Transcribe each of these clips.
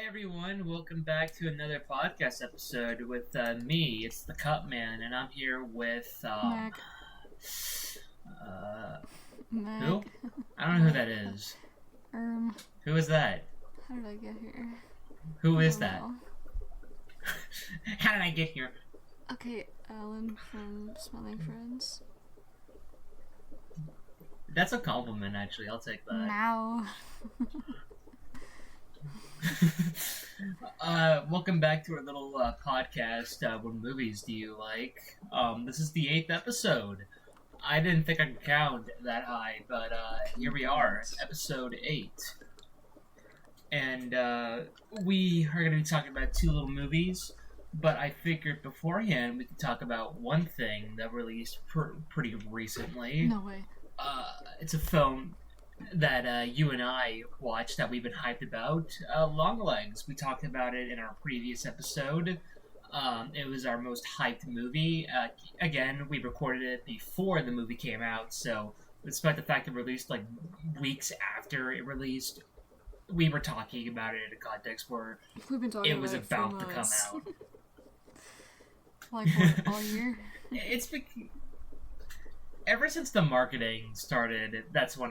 Hey everyone, welcome back to another podcast episode with me. It's the Cup Man, and I'm here with Mac. who? I don't know who that is. Who is that? How did I get here? Who is that? How did I get here? Okay, Alan from Smelling Friends. That's a compliment, actually. I'll take that. Now. Welcome back to our little podcast. What movies do you like? This is the 8th episode. I didn't think I could count that high, but here we are, episode 8. And we are going to be talking about 2 little movies, but I figured beforehand we could talk about one thing that released pretty recently. No way. It's a film that you and I watched that we've been hyped about, Longlegs. We talked about it in our previous episode. It was our most hyped movie. Again, we recorded it before the movie came out, so despite the fact it released like weeks after it released, we were talking about it in a context where We've been talking it was about to come months. out. Like what, all year? It's ever since the marketing started, that's when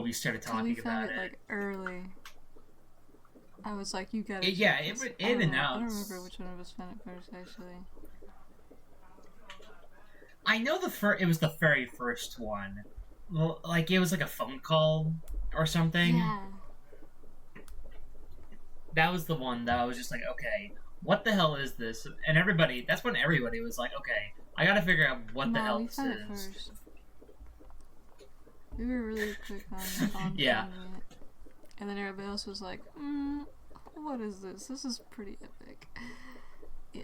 we started talking we found about it. Like early. I was like, you gotta. It announced. announced. I don't remember which one of us found it first, actually. I know it was the very first one. Well, like it was like a phone call or something. Yeah. That was the one that I was just like, okay, what the hell is this? And that's when everybody was like, okay, I gotta figure out what the hell we this found is. It first. We were really quick on Yeah. finding it. And then everybody else was like, what is this? This is pretty epic. Yeah.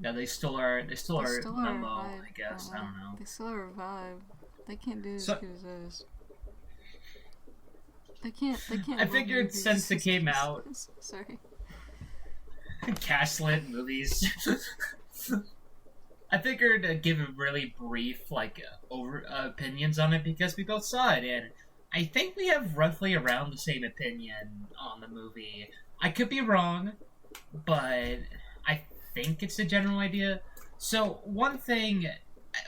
Yeah, they stole our memo, vibe. I guess. I don't know. They stole our vibe. They can't do as good as us. They can't. I figured since it came out. Sorry. Gaslit movies. I figured to give a really brief, opinions on it because we both saw it, and I think we have roughly around the same opinion on the movie. I could be wrong, but I think it's the general idea. So, one thing...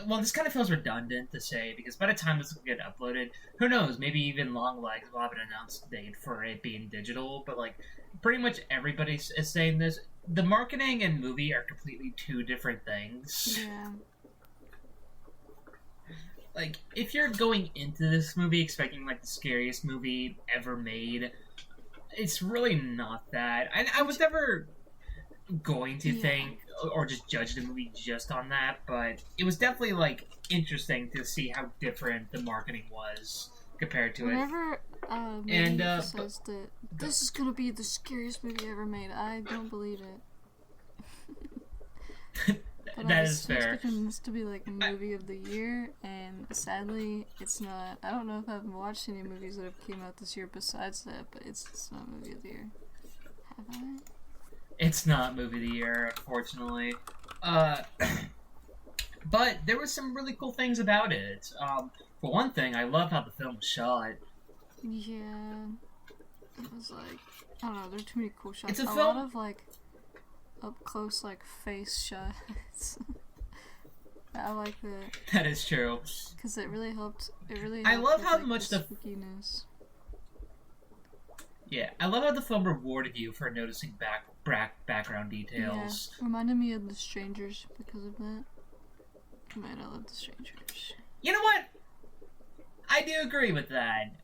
Well, this kind of feels redundant to say, because by the time this will get uploaded, who knows, maybe even Longlegs will have an announced date for it being digital, but, pretty much everybody is saying this. The marketing and movie are completely 2 different things. Yeah. If you're going into this movie expecting, the scariest movie ever made, it's really not that. I was never going to think or just judge the movie just on that, but it was definitely, interesting to see how different the marketing was compared to Whenever says that this is gonna be the scariest movie ever made, I don't believe it. That is fair. I was expecting this to be movie of the year, and sadly, it's not. I don't know if I've watched any movies that have came out this year besides that, but it's not movie of the year. Have I? It's not movie of the year, unfortunately. But there were some really cool things about it. For one thing, I love how the film was shot. Yeah. It was I don't know, there are too many cool shots. It's a film... lot of, up close, face shots. I like that. That is true. Because it really helped. I love how much the spookiness. Yeah, I love how the film rewarded you for noticing background details. Yeah, reminded me of The Strangers because of that. Man, I love The Strangers. You know what? I do agree with that.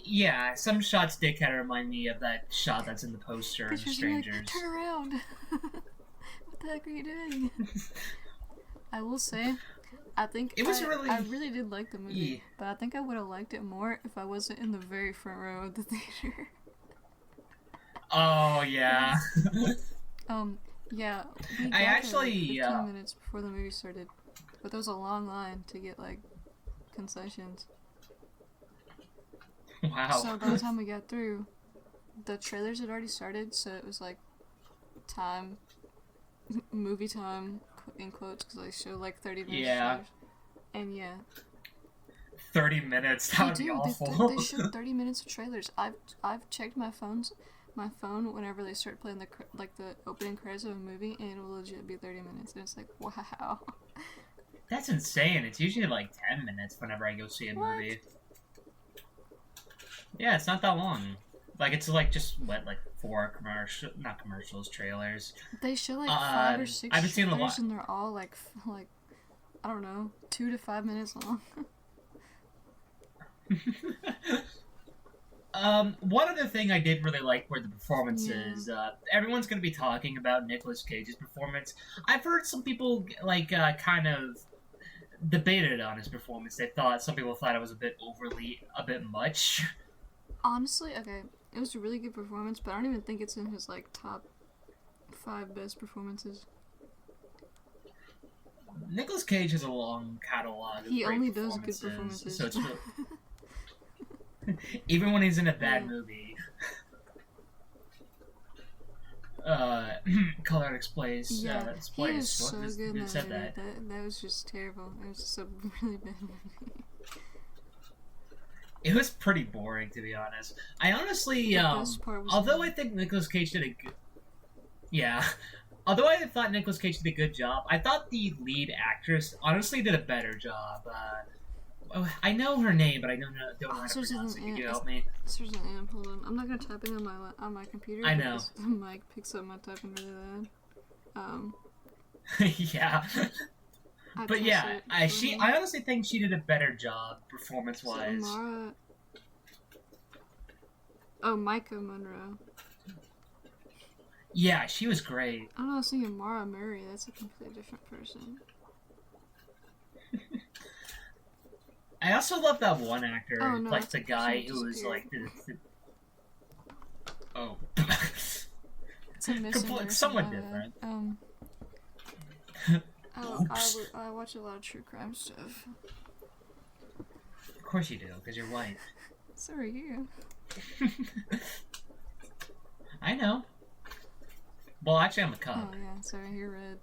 Yeah, some shots did kind of remind me of that shot that's in the poster in The Strangers. Turn around! What the heck are you doing? I will say, I think it was really... I really did like the movie, but I think I would have liked it more if I wasn't in the very front row of the theater. Oh, yeah. Yeah. I actually... 15 minutes before the movie started, but there was a long line to get, concessions. Wow. So by the time we got through, the trailers had already started, so it was movie time, in quotes, because they show 30 minutes. Yeah. And yeah. 30 minutes. That They would be do. awful. They show 30 minutes of trailers. I've checked my phone whenever they start playing the opening credits of a movie, and it'll legit be 30 minutes, and it's like, wow. That's insane. It's usually like 10 minutes whenever I go see a movie. Yeah, it's not that long. Like, it's like just like 4 not commercials, trailers. They show like 5 or 6 I haven't seen a lot. trailers, and they're all like I don't know, 2 to 5 minutes long. One other thing I did really like were the performances. Everyone's going to be talking about Nicolas Cage's performance. I've heard some people kind of debated on his performance. Some people thought it was a bit much. Honestly, okay, it was a really good performance, but I don't even think it's in his like top 5 best performances. Nicolas Cage has a long catalog of He great only does good performances. So it's really... even when he's in a bad movie. Color explains. Yeah, he is so Who good in that said movie. that? That was just terrible. It was just a really bad movie. It was pretty boring, to be honest. I honestly, although I think Nicolas Cage did a good... Yeah. Although I thought Nicolas Cage did a good job, I thought the lead actress honestly did a better job. I know her name, but I don't know how to pronounce it. Could you help me? There's an amp. Hold on. I'm not gonna type it on my computer. I know. The mic picks up my typing really loud. Yeah. But yeah, I honestly think she did a better job performance-wise. So Micah Monroe. Yeah, she was great. I don't know, I was thinking Mara Murray. That's a completely different person. I also love that one actor, like the guy who was like Oh. It's a missing somewhat different. I watch a lot of true crime stuff. Of course you do, because you're white. So are you. I know. Well, actually, I'm a cop. Oh, yeah, sorry, you're red.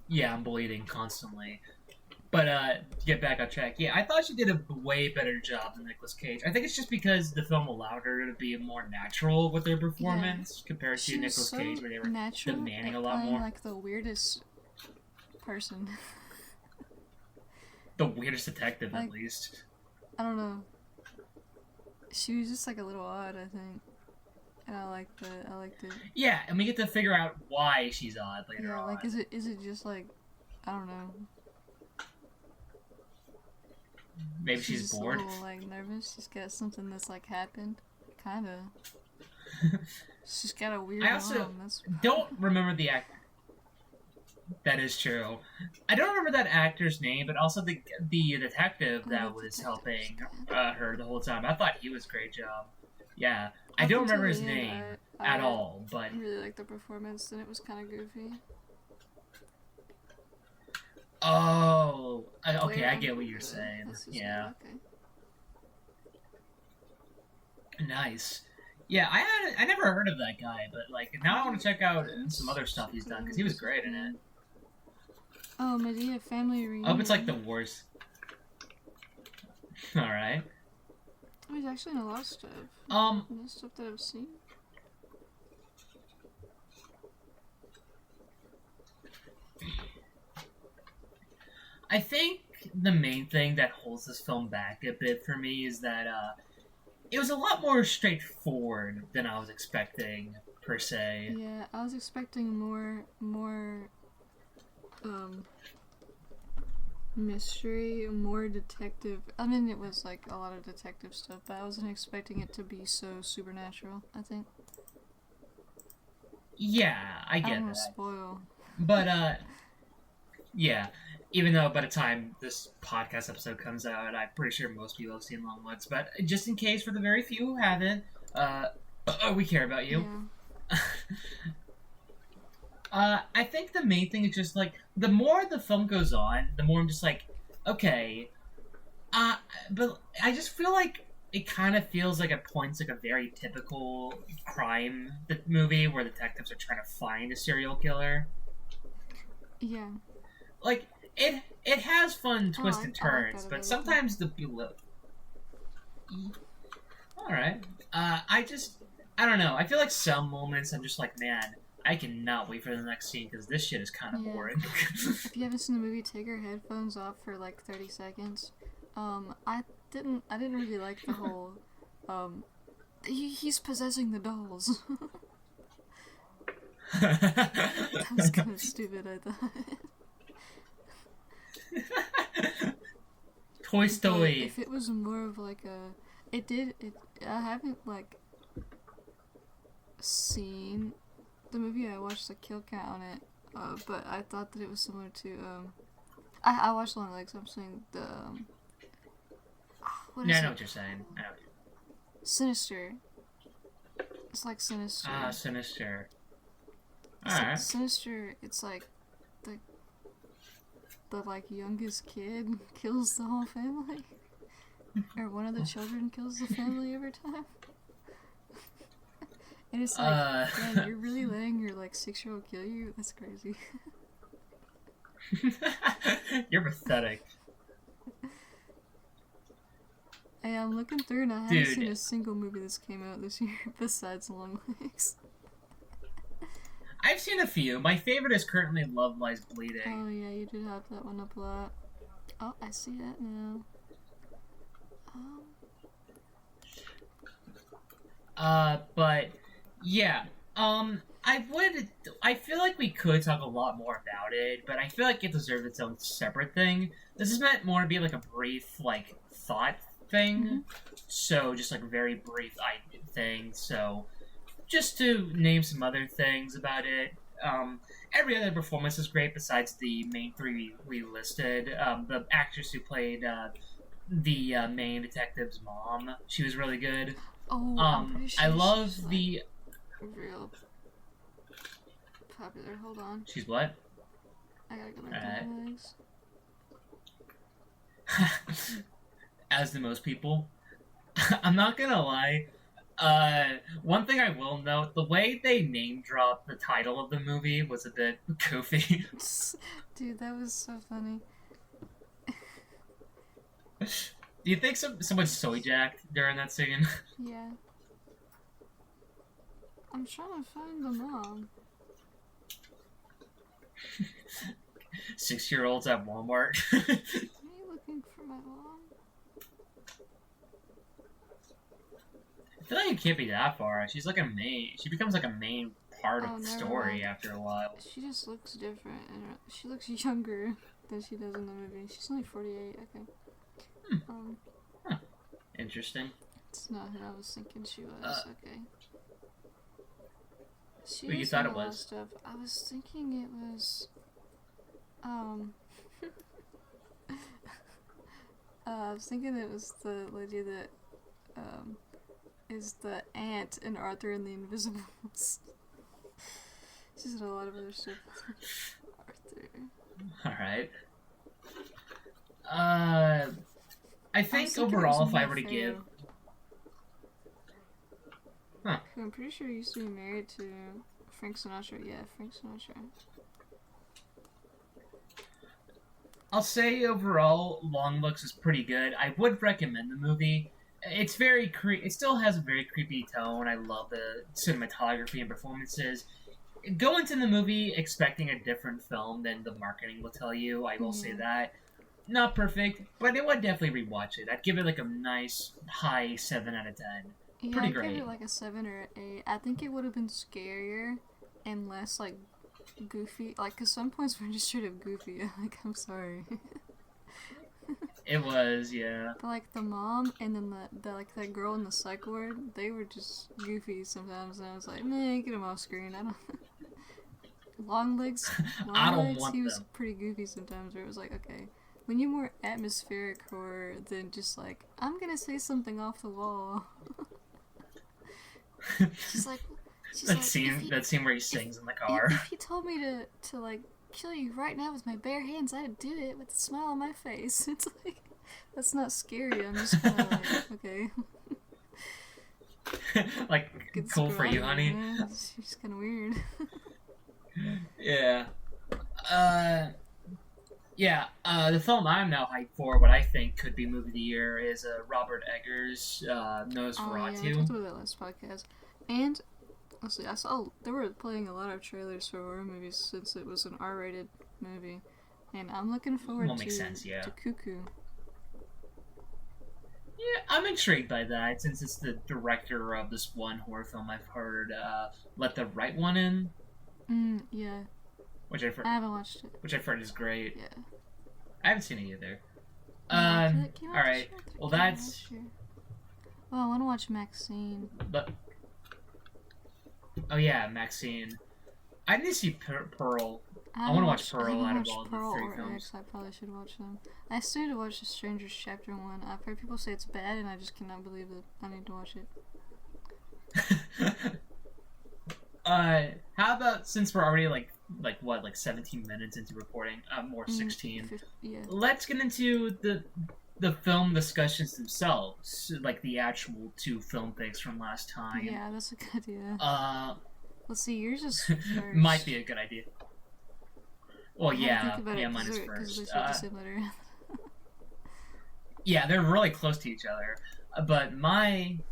Yeah, I'm bleeding constantly. But, to get back on track, yeah, I thought she did a way better job than Nicolas Cage. I think it's just because the film allowed her to be more natural with her performance compared to Nicolas Cage, where they were demanding a lot more. Like the weirdest person. The weirdest detective, at least. I don't know. She was just like a little odd, I think. And I liked it. Yeah, and we get to figure out why she's odd later on. Like, is it just like, I don't know. Maybe she's bored. A little, like, nervous. She's got something that's like happened. Kinda. She's got a weird I also don't remember the actor. That is true. I don't remember that actor's name, but also the detective that was helping her the whole time. I thought he was a great job. Yeah. I don't remember his name at all, but... I really liked the performance, and it was kind of goofy. Oh, okay, I get what you're saying. Yeah. Okay. Nice. Yeah, I never heard of that guy, but like now I want to check out some other stuff he's done because he was great in it. Oh, Medea Family Reunion. I hope it's like the worst. All right. Oh, he's actually in a lot of stuff. Stuff that I've seen. I think the main thing that holds this film back a bit for me is that it was a lot more straightforward than I was expecting, per se. Yeah, I was expecting more mystery, more detective. I mean, it was like a lot of detective stuff, but I wasn't expecting it to be so supernatural, I think. Yeah, I get that. I don't want to spoil. But, yeah. Even though by the time this podcast episode comes out, I'm pretty sure most people have seen Longlegs. But just in case, for the very few who haven't, we care about you. Yeah. I think the main thing is just, like, the more the film goes on, the more I'm just like, okay. But I just feel like it kind of feels like at points like a very typical crime movie where detectives are trying to find a serial killer. Yeah. Like, it has fun twisted I like turns, that but about it. sometimes the all right. I don't know. I feel like some moments I'm just like, man, I cannot wait for the next scene because this shit is kind of Yeah. boring. If you haven't seen the movie, take your headphones off for like 30 seconds. I didn't really like the whole, he's possessing the dolls. That was kind of stupid, I thought. Toy But Story. if it was more of like a, I haven't like seen the movie. I watched the kill count on it, but I thought that it was similar to, I watched Longlegs. I'm saying the, what is Yeah, I it? know what you're saying. I know. Sinister. It's like Sinister. Sinister. It's Alright. Sinister. It's like the like youngest kid kills the whole family, or one of the children kills the family every time. And it's like, man, you're really letting your like 6-year-old kill you? That's crazy. You're pathetic. Hey, I'm looking through and I haven't seen a single movie that's came out this year besides Longlegs. I've seen a few. My favorite is currently Love Lies Bleeding. Oh yeah, you did have that one up a lot. Oh, I see that now. But yeah. I feel like we could talk a lot more about it, but I feel like it deserves its own separate thing. This is meant more to be like a brief, like, thought thing. Mm-hmm. So, just like a very brief thing. So, just to name some other things about it. Every other performance is great besides the main three we listed. The actress who played the main detective's mom, she was really good. Oh, I'm pretty sure I love she's, the like, real popular. Hold on, she's what? I gotta go back to Longlegs. As do most people. I'm not gonna lie. One thing I will note, the way they name dropped the title of the movie was a bit goofy. Dude, that was so funny. Do you think someone soy jacked during that scene? Yeah. I'm trying to find the mom. 6-year-olds at Walmart. Are you looking for my mom? I feel like it can't be that far. She's like she becomes like a main part of the story after a while. She just looks different, and she looks younger than she does in the movie. She's only 48, okay. Interesting. It's not who I was thinking she was, okay. She Who you thought it was? Stuff. I was thinking it was, I was thinking it was the lady that, is the aunt in Arthur and the Invisibles. She's in a lot of other stuff. Arthur. Alright. I think overall, if I were to give... Huh. I'm pretty sure he used to be married to Frank Sinatra. Yeah, Frank Sinatra. I'll say overall, Longlegs is pretty good. I would recommend the movie. It's very it still has a very creepy tone. I love the cinematography and performances. Go into the movie expecting a different film than the marketing will tell you. I will say that. Not perfect, but I would definitely rewatch it. I'd give it like a nice high 7 out of 10. Yeah, Pretty I'd great. give it like a 7 or 8. I think it would have been scarier and less like goofy. Like, cause some points were just straight up goofy. Like, I'm sorry. It was, yeah. But like the mom and then the like that girl in the psych ward, they were just goofy sometimes, and I was like, man, get them off screen. I don't. Longlegs, I don't want he was them. pretty goofy sometimes. Where it was like, okay, we need more atmospheric horror than just like, I'm gonna say something off the wall. She's like, that scene where he sings in the car. If he told me to like kill you right now with my bare hands, I'd do it with a smile on my face. It's like, that's not scary. I'm just kind of like, okay. Like, cool for you, honey. Yeah, it's just kind of weird. Yeah. Yeah, the film I'm now hyped for, what I think could be movie of the year, is Robert Eggers' Oh yeah, we Nosferatu. talked about that last podcast. And let's see, I saw they were playing a lot of trailers for horror movies since it was an R-rated movie, and I'm looking forward Well, makes sense, yeah. to Cuckoo. Yeah, I'm intrigued by that since it's the director of this one horror film I've heard, Let the Right One In, Yeah, which I've heard, I haven't watched it. which I've heard is great. Yeah. I haven't seen it either. Yeah, I feel like it came All out this right. year. I thought it Well, came out that's. last year. Oh, I want to watch Maxine. But oh yeah, Maxine. I didn't see Pearl. I want to watch Pearl out of all the Pearl three or films. X. I probably should watch them. I still need to watch The Strangers Chapter 1. I've heard people say it's bad, and I just cannot believe that I need to watch it. How about since we're already like what, like 17 minutes into recording, more 16. Yeah. Let's get into the film discussions themselves, like the actual two film picks from last time. Yeah, that's a good idea. Uh, Let's see, yours is first. might be a good idea. Well, I had to yeah, think about yeah, it, mine is 'cause first. they said the same letter. Yeah, they're really close to each other. But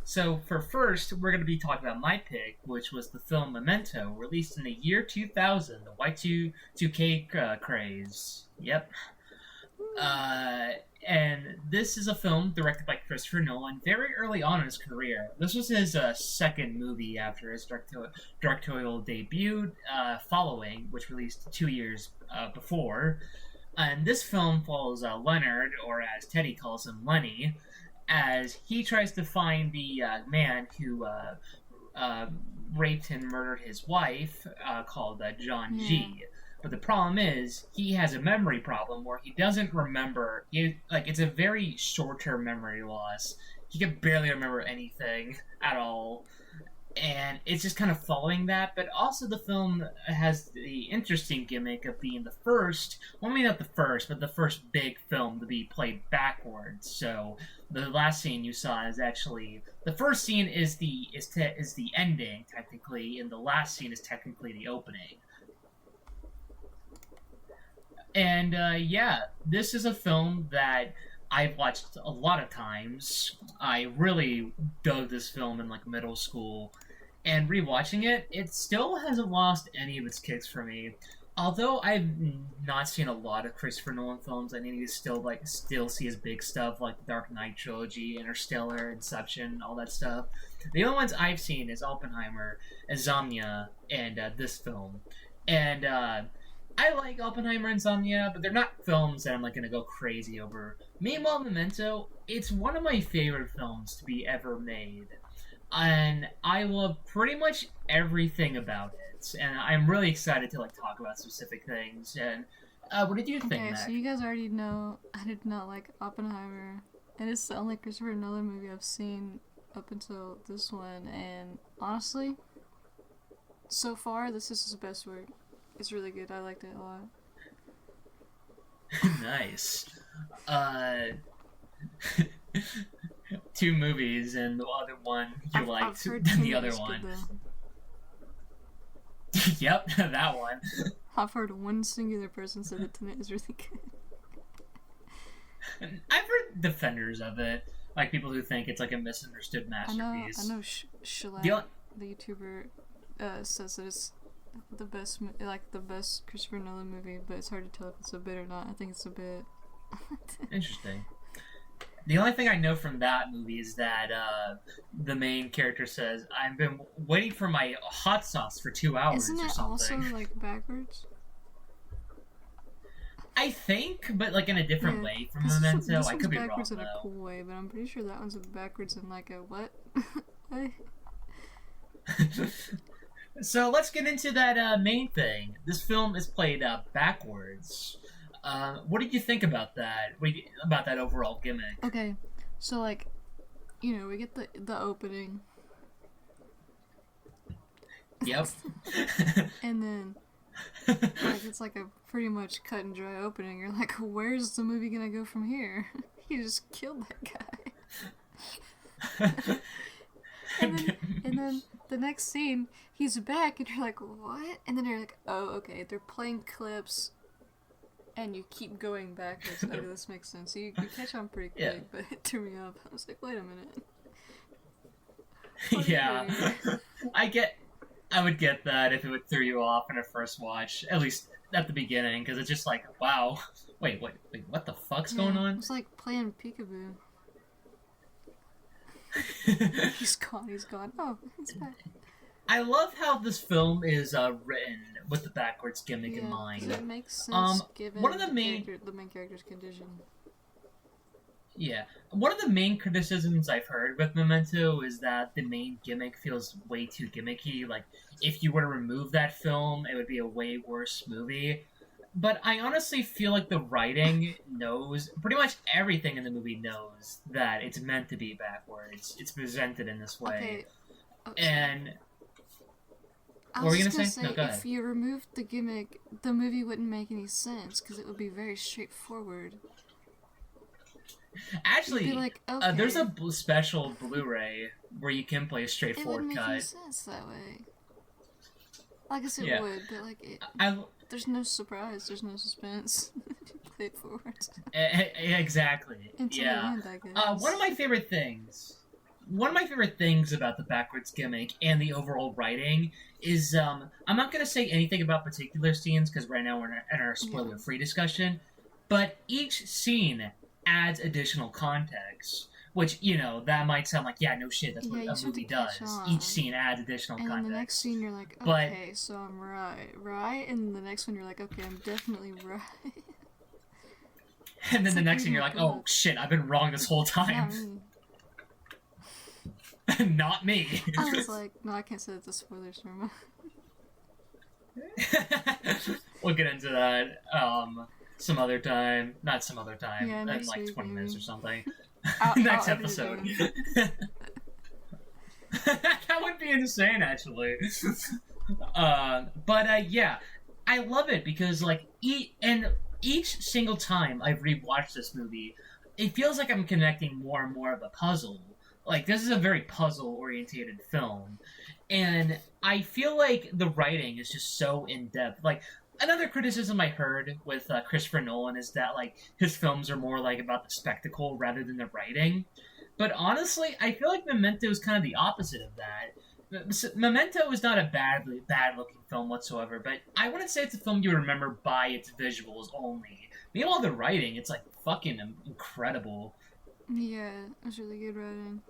so for first, we're going to be talking about my pick, which was the film Memento, released in the year 2000, the Y2K craze. Yep. And this is a film directed by Christopher Nolan very early on in his career. This was his second movie after his directorial debut, Following, which released 2 years before. And this film follows Leonard, or as Teddy calls him, Lenny, as he tries to find the man who raped and murdered his wife, called John G. But the problem is, he has a memory problem where he doesn't remember. It's a very short-term memory loss. He can barely remember anything at all. And it's just kind of following that, but also the film has the interesting gimmick of being the first, well, maybe not the first, but the first big film to be played backwards. So the last scene you saw is actually, the first scene is the ending technically, and the last scene is technically the opening. And yeah, this is a film that I've watched a lot of times. I really dug this film in like middle school, and rewatching it, it still hasn't lost any of its kicks for me. Although I've not seen a lot of Christopher Nolan films, I need to still see his big stuff like the Dark Knight trilogy, Interstellar, Inception, all that stuff. The only ones I've seen is Oppenheimer, Insomnia, and this film. And I like Oppenheimer and Insomnia, but they're not films that I'm like gonna go crazy over. Meanwhile, Memento, it's one of my favorite films to be ever made, and I love pretty much everything about it. And I'm really excited to like talk about specific things. And what did you think, Okay, Mac? so you guys already know I did not like Oppenheimer, and it's the only Christopher Nolan movie I've seen up until this one. And honestly, so far this is his best work. It's really good. I liked it a lot. Nice. Two movies, and the other one you liked, I've heard than the Tenet other is one. good, Yep, that one. I've heard one singular person say that Tenet is really good. I've heard defenders of it, like people who think it's like a misunderstood masterpiece. I know Shalak, the YouTuber, says that it's the best Christopher Nolan movie, but it's hard to tell if it's a bit or not. I think it's a bit. Interesting. The only thing I know from that movie is that the main character says, "I've been waiting for my hot sauce for 2 hours." Isn't or it something. also like backwards? I think, but like in a different way from This Memento. I one's could be wrong backwards in a though. cool way, but I'm pretty sure that one's backwards in like a what? Way? So let's get into that main thing. This film is played backwards. What did you think about that? About that overall gimmick? Okay, so like, we get the opening, Yep. and then like it's like a pretty much cut and dry opening. You're like, where's the movie gonna go from here? He just killed that guy. and then the next scene, he's back, and you're like, what? And then you're like, oh, okay, they're playing clips, and you keep going backwards. Okay, this makes sense. You catch on pretty quick, Yeah. but it threw me off. I was like, wait a minute. Yeah. I would get that if it would throw you off in a first watch, at least at the beginning, because it's just like, wow, wait, what the fuck's going It on? was like playing peekaboo. He's gone. Oh, he's back. I love how this film is written with the backwards gimmick in mind. It makes sense given one of the the main character's condition. Yeah. One of the main criticisms I've heard with Memento is that the main gimmick feels way too gimmicky. Like, if you were to remove that film, it would be a way worse movie. But I honestly feel like the writing knows, pretty much everything in the movie knows that it's meant to be backwards. It's presented in this way. Okay. And... I What were was you just gonna gonna say? say, No, go if ahead. you removed the gimmick, the movie wouldn't make any sense, because it would be very straightforward. Actually, You'd be like, okay. there's a special Blu-ray where you can play a It straightforward wouldn't make any cut. sense that way. I guess it Yeah. would, but like, there's no surprise, there's no suspense. Play it forward. Exactly. Until Yeah. the end, I guess. One of my favorite things about the backwards gimmick and the overall writing is I'm not going to say anything about particular scenes because right now we're in our spoiler-free discussion, but each scene adds additional context, which, you know, that might sound like, yeah, no shit, that's what a movie does. Each scene adds additional context. context. And the next scene you're like, okay, so I'm right? And the next one you're like, okay, I'm definitely right. And then It's the like next thing reading you're a like, oh book. shit, I've been wrong this whole Not time. me. Not me. I was like, no, I can't say that the spoilers are mine. We'll get into that some other time. Not some other time. Yeah, in next like week, 20 minutes or maybe. something. I'll Next edit it episode. in. That would be insane, actually. Yeah, I love it because like each single time I've rewatched this movie, it feels like I'm connecting more and more of a puzzle. Like, this is a very puzzle-orientated film. And I feel like the writing is just so in-depth. Like, another criticism I heard with Christopher Nolan is that, like, his films are more, like, about the spectacle rather than the writing. But honestly, I feel like Memento is kind of the opposite of that. Memento is not a bad-looking film whatsoever, but I wouldn't say it's a film you remember by its visuals only. Meanwhile, the writing, it's, like, fucking incredible. Yeah, it was really good writing.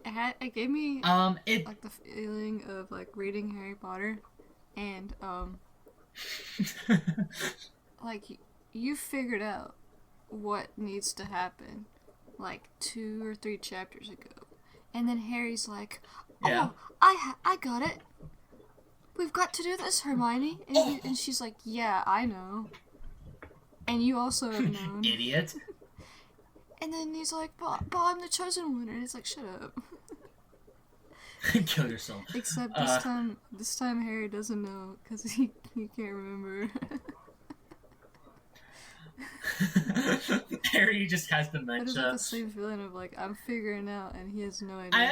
It gave me like the feeling of like reading Harry Potter, and like you figured out what needs to happen like 2 or 3 chapters ago, and then Harry's like, "Oh, Yeah. I got it. We've got to do this, Hermione," and she's like, "Yeah, I know." And you also have known. Idiot. And then he's like, but I'm the chosen one. And it's like, shut up. Kill yourself. Except this time Harry doesn't know because he can't remember. Harry just has I just dementia. have the same feeling of like, I'm figuring out and he has no idea. I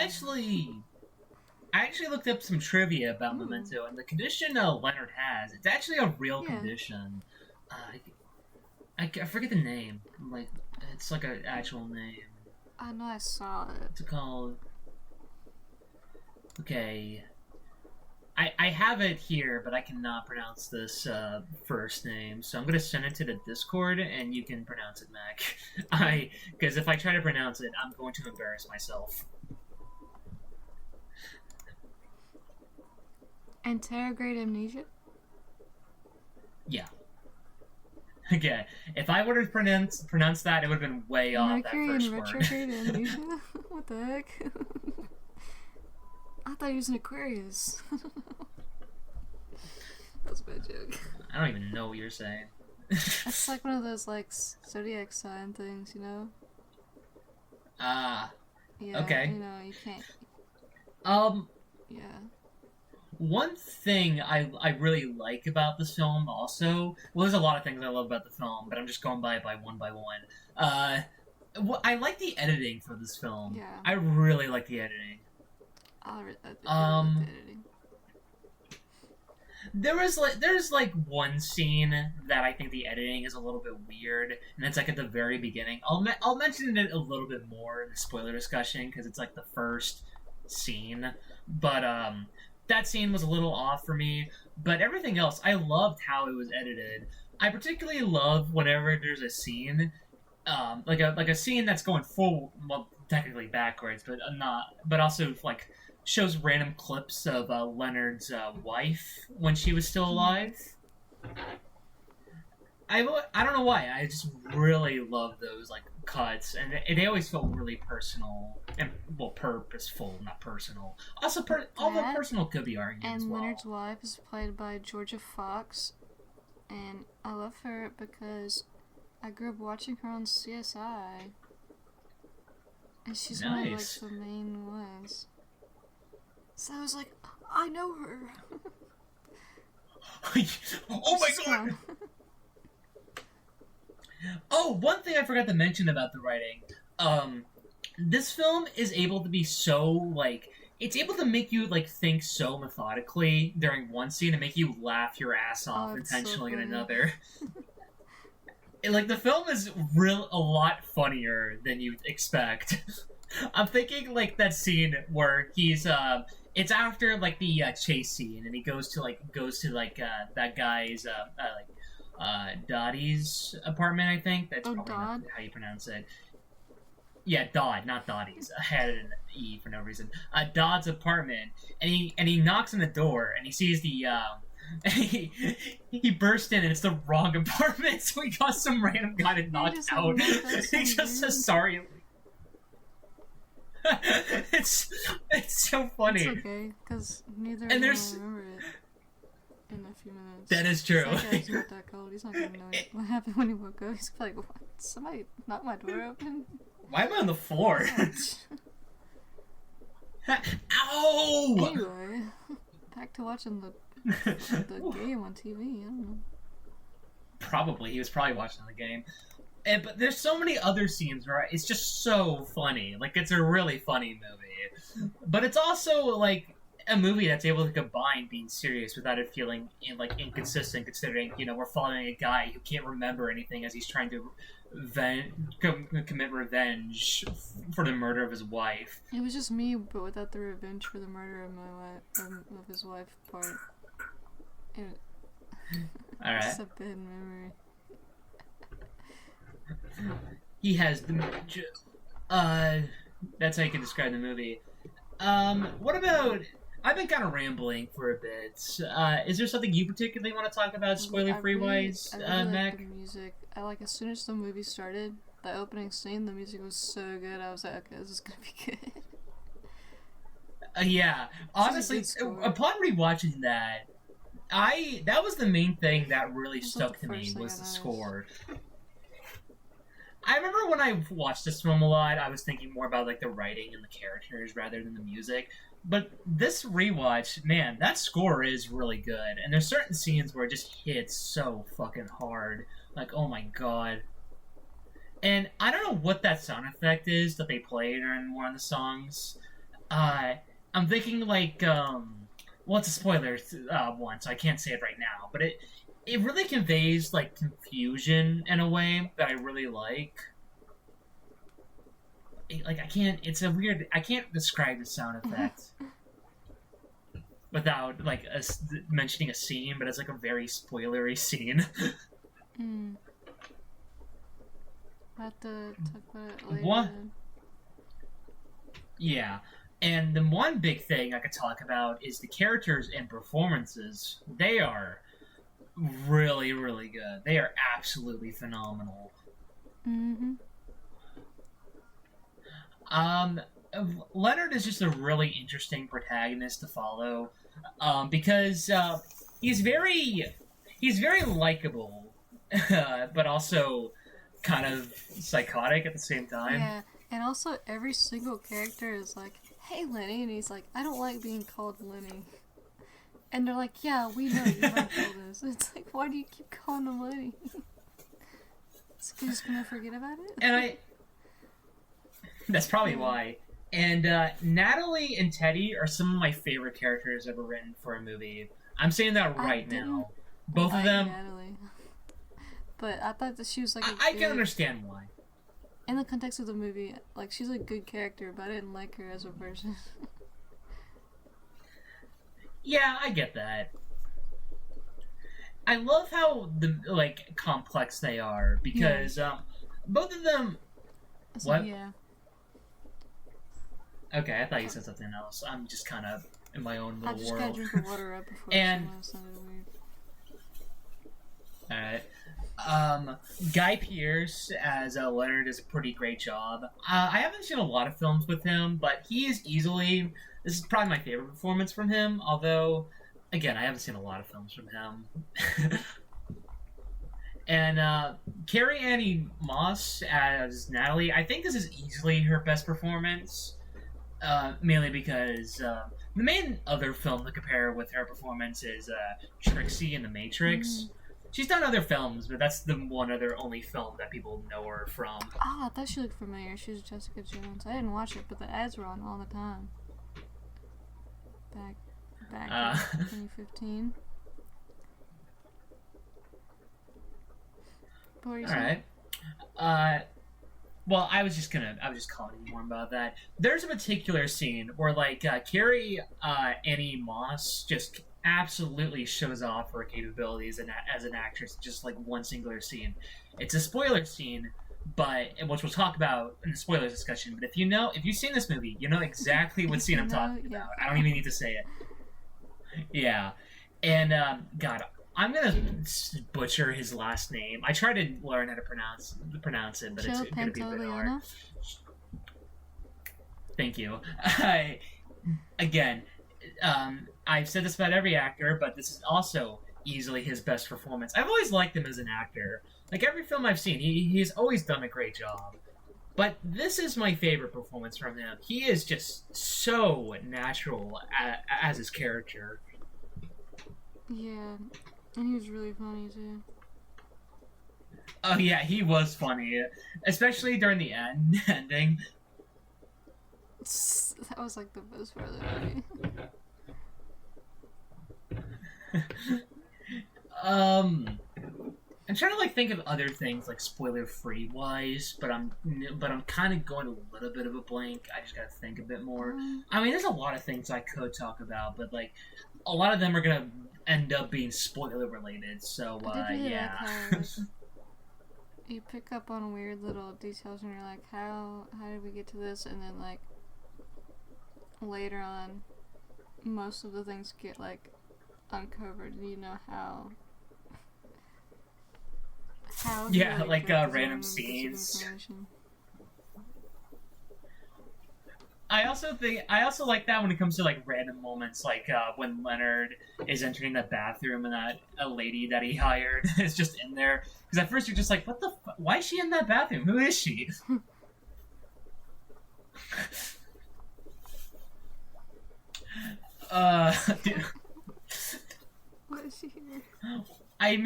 actually looked up some trivia about Memento, and the condition Leonard has, it's actually a real condition. I forget the name. Like, it's like an actual name. I know I saw it. What's it called? Okay. I have it here, but I cannot pronounce this first name, so I'm going to send it to the Discord, and you can pronounce it, Mac. Because if I try to pronounce it, I'm going to embarrass myself. Anterograde amnesia? Yeah. Okay, if I would have pronounced that, it would have been way off that Mercury first and word. retrograde amnesia? What the heck? I thought he was an Aquarius. That was a bad joke. I don't even know what you're saying. It's like one of those like zodiac sign things, you know? Yeah, okay. You know, you can't. Yeah. One thing I really like about this film also, well, there's a lot of things I love about the film, but I'm just going by one by one. I like the editing for this film. Yeah. I really like the editing. I really like the editing. there's like one scene that I think the editing is a little bit weird, and it's like at the very beginning. I'll mention it a little bit more in the spoiler discussion because it's like the first scene, but that scene was a little off for me. But everything else, I loved how it was edited. I particularly love whenever there's a scene, like a scene that's going full, well, technically backwards, but not, but also like shows random clips of Leonard's wife when she was still alive. I don't know why. I just really love those like cuts, and they always felt really personal and well purposeful, not personal. Also, although personal could be argued and as well. Leonard's wife is played by Georgia Fox, and I love her because I grew up watching her on CSI, and she's one of like the main ones. So I was like, I know her. Oh my god! Oh, one thing I forgot to mention about the writing. This film is able to be so, like, it's able to make you, like, think so methodically during one scene and make you laugh your ass off intentionally in another. Like, the film is a lot funnier than you'd expect. I'm thinking, like, that scene where he's, it's after, like, the chase scene, and he goes to that guy's, Dottie's apartment, I think. That's probably not how you pronounce it. Yeah, Dodd, not Dottie's. I had an E for no reason. Dodd's apartment, and he knocks on the door, and he sees the, he burst in, and it's the wrong apartment, so he got some random guy to knock out. He just says sorry. It's so funny. It's okay, because neither of us will remember it in a few minutes. That is true. That guy's not that cold. He's not gonna know what happened when he woke up. He's like, what? Somebody knocked my door open? Why am I on the floor? Ow! Anyway, back to watching the game on TV. I don't know. Probably. He was probably watching the game. But there's so many other scenes where it's just so funny. Like, it's a really funny movie. But it's also, like, a movie that's able to combine being serious without it feeling, inconsistent, considering, we're following a guy who can't remember anything as he's trying to commit revenge for the murder of his wife. It was just me, but without the revenge for the murder of of his wife part. Alright. It's a bad memory. He has the... that's how you can describe the movie. What about... I've been kind of rambling for a bit. Is there something you particularly want to talk about, spoiler-free wise, Mac? Like the music. As soon as the movie started, the opening scene, the music was so good. I was like, okay, this is gonna be good. Yeah. Honestly, upon rewatching that, that was the main thing that really stuck to me was the score. I remember when I watched this film a lot, I was thinking more about, like, the writing and the characters rather than the music. But this rewatch, man, that score is really good. And there's certain scenes where it just hits so fucking hard. Like, oh my god. And I don't know what that sound effect is that they play during one of the songs. I'm thinking, like, well, it's a spoiler one, so I can't say it right now. But it really conveys, like, confusion in a way that I really like. Like, I can't describe the sound effect without, like, mentioning a scene, but it's, like, a very spoilery scene. I'll have to talk about it later. What? Yeah. And the one big thing I could talk about is the characters and performances. They are really, really good. They are absolutely phenomenal. Mm-hmm. Leonard is just a really interesting protagonist to follow, because he's very likable, but also kind of psychotic at the same time. Yeah, and also every single character is like, "Hey, Lenny," and he's like, "I don't like being called Lenny." And they're like, "Yeah, we know you like all this." It's like, why do you keep calling him Lenny? Is he just gonna forget about it? And that's probably why. And Natalie and Teddy are some of my favorite characters ever written for a movie. I'm saying that I right didn't now. Both of like them, Natalie, but I thought that she was like a I good, can understand why. in the context of the movie, like she's a good character, but I didn't like her as a person. Yeah, I get that. I love how complex they are Yeah. because both of them. So What? yeah. Okay, I thought you said something else. I'm just kind of in my own I little just gotta world. drink the water up before And someone sounded weird. all right. Guy Pearce as Leonard is a pretty great job. I haven't seen a lot of films with him, but he is easily. This is probably my favorite performance from him. Although, again, I haven't seen a lot of films from him. And Carrie Annie Moss as Natalie, I think this is easily her best performance. Mainly because the main other film to compare with her performance is Trixie in The Matrix. She's done other films, but that's the one other only film that people know her from. Ah, I thought she looked familiar. She was Jessica Jones. I didn't watch it, but the ads were on all the time. Back in 2015. What were you saying? Alright. Well, I was just commenting more about that. There's a particular scene where, Carrie Annie Moss just absolutely shows off her capabilities as an actress, just like one singular scene. It's a spoiler scene, which we'll talk about in the spoilers discussion. But if you've seen this movie, you know exactly what scene I'm talking about. I don't even need to say it. Yeah, and God, I'm gonna butcher his last name. I try to learn how to pronounce it, but it's gonna be a bit hard. Thank you. Again, I've said this about every actor, but this is also easily his best performance. I've always liked him as an actor. Like every film I've seen, he's always done a great job. But this is my favorite performance from him. He is just so natural as his character. Yeah, and he was really funny too. Oh yeah, he was funny, especially during the ending. That was like the best part of the movie. I'm trying to think of other things spoiler free wise, but I'm kind of going a little bit of a blank. I just gotta think a bit more. I mean, there's a lot of things I could talk about, but a lot of them are gonna end up being spoiler related. So yeah. You pick up on weird little details, and you're like, how did we get to this? And then later on, most of the things get uncovered. You know how yeah, random scenes. I also like that when it comes to random moments, when Leonard is entering the bathroom and that a lady that he hired is just in there. Because at first you're just like, what the? Why is she in that bathroom? Who is she? Dude. What is she here? I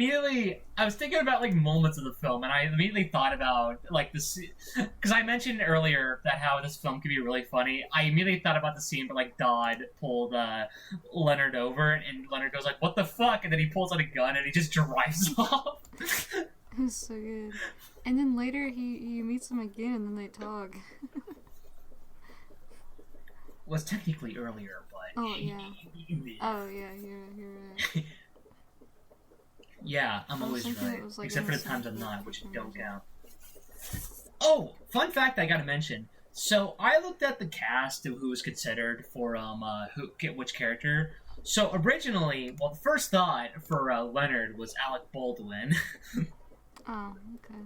was thinking about moments of the film, and I immediately thought about this, because I mentioned earlier that how this film could be really funny. I immediately thought about the scene where Dodd pulled Leonard over, and Leonard goes "What the fuck?" and then he pulls out a gun and he just drives off. It's so good. And then later he meets him again, and then they talk. Was technically earlier, but oh yeah, you're right. Yeah, I'm always right. Except for the times I'm not, which don't count. Oh, fun fact I gotta mention. So I looked at the cast of who was considered for which character. So originally, the first thought for Leonard was Alec Baldwin. Oh, okay.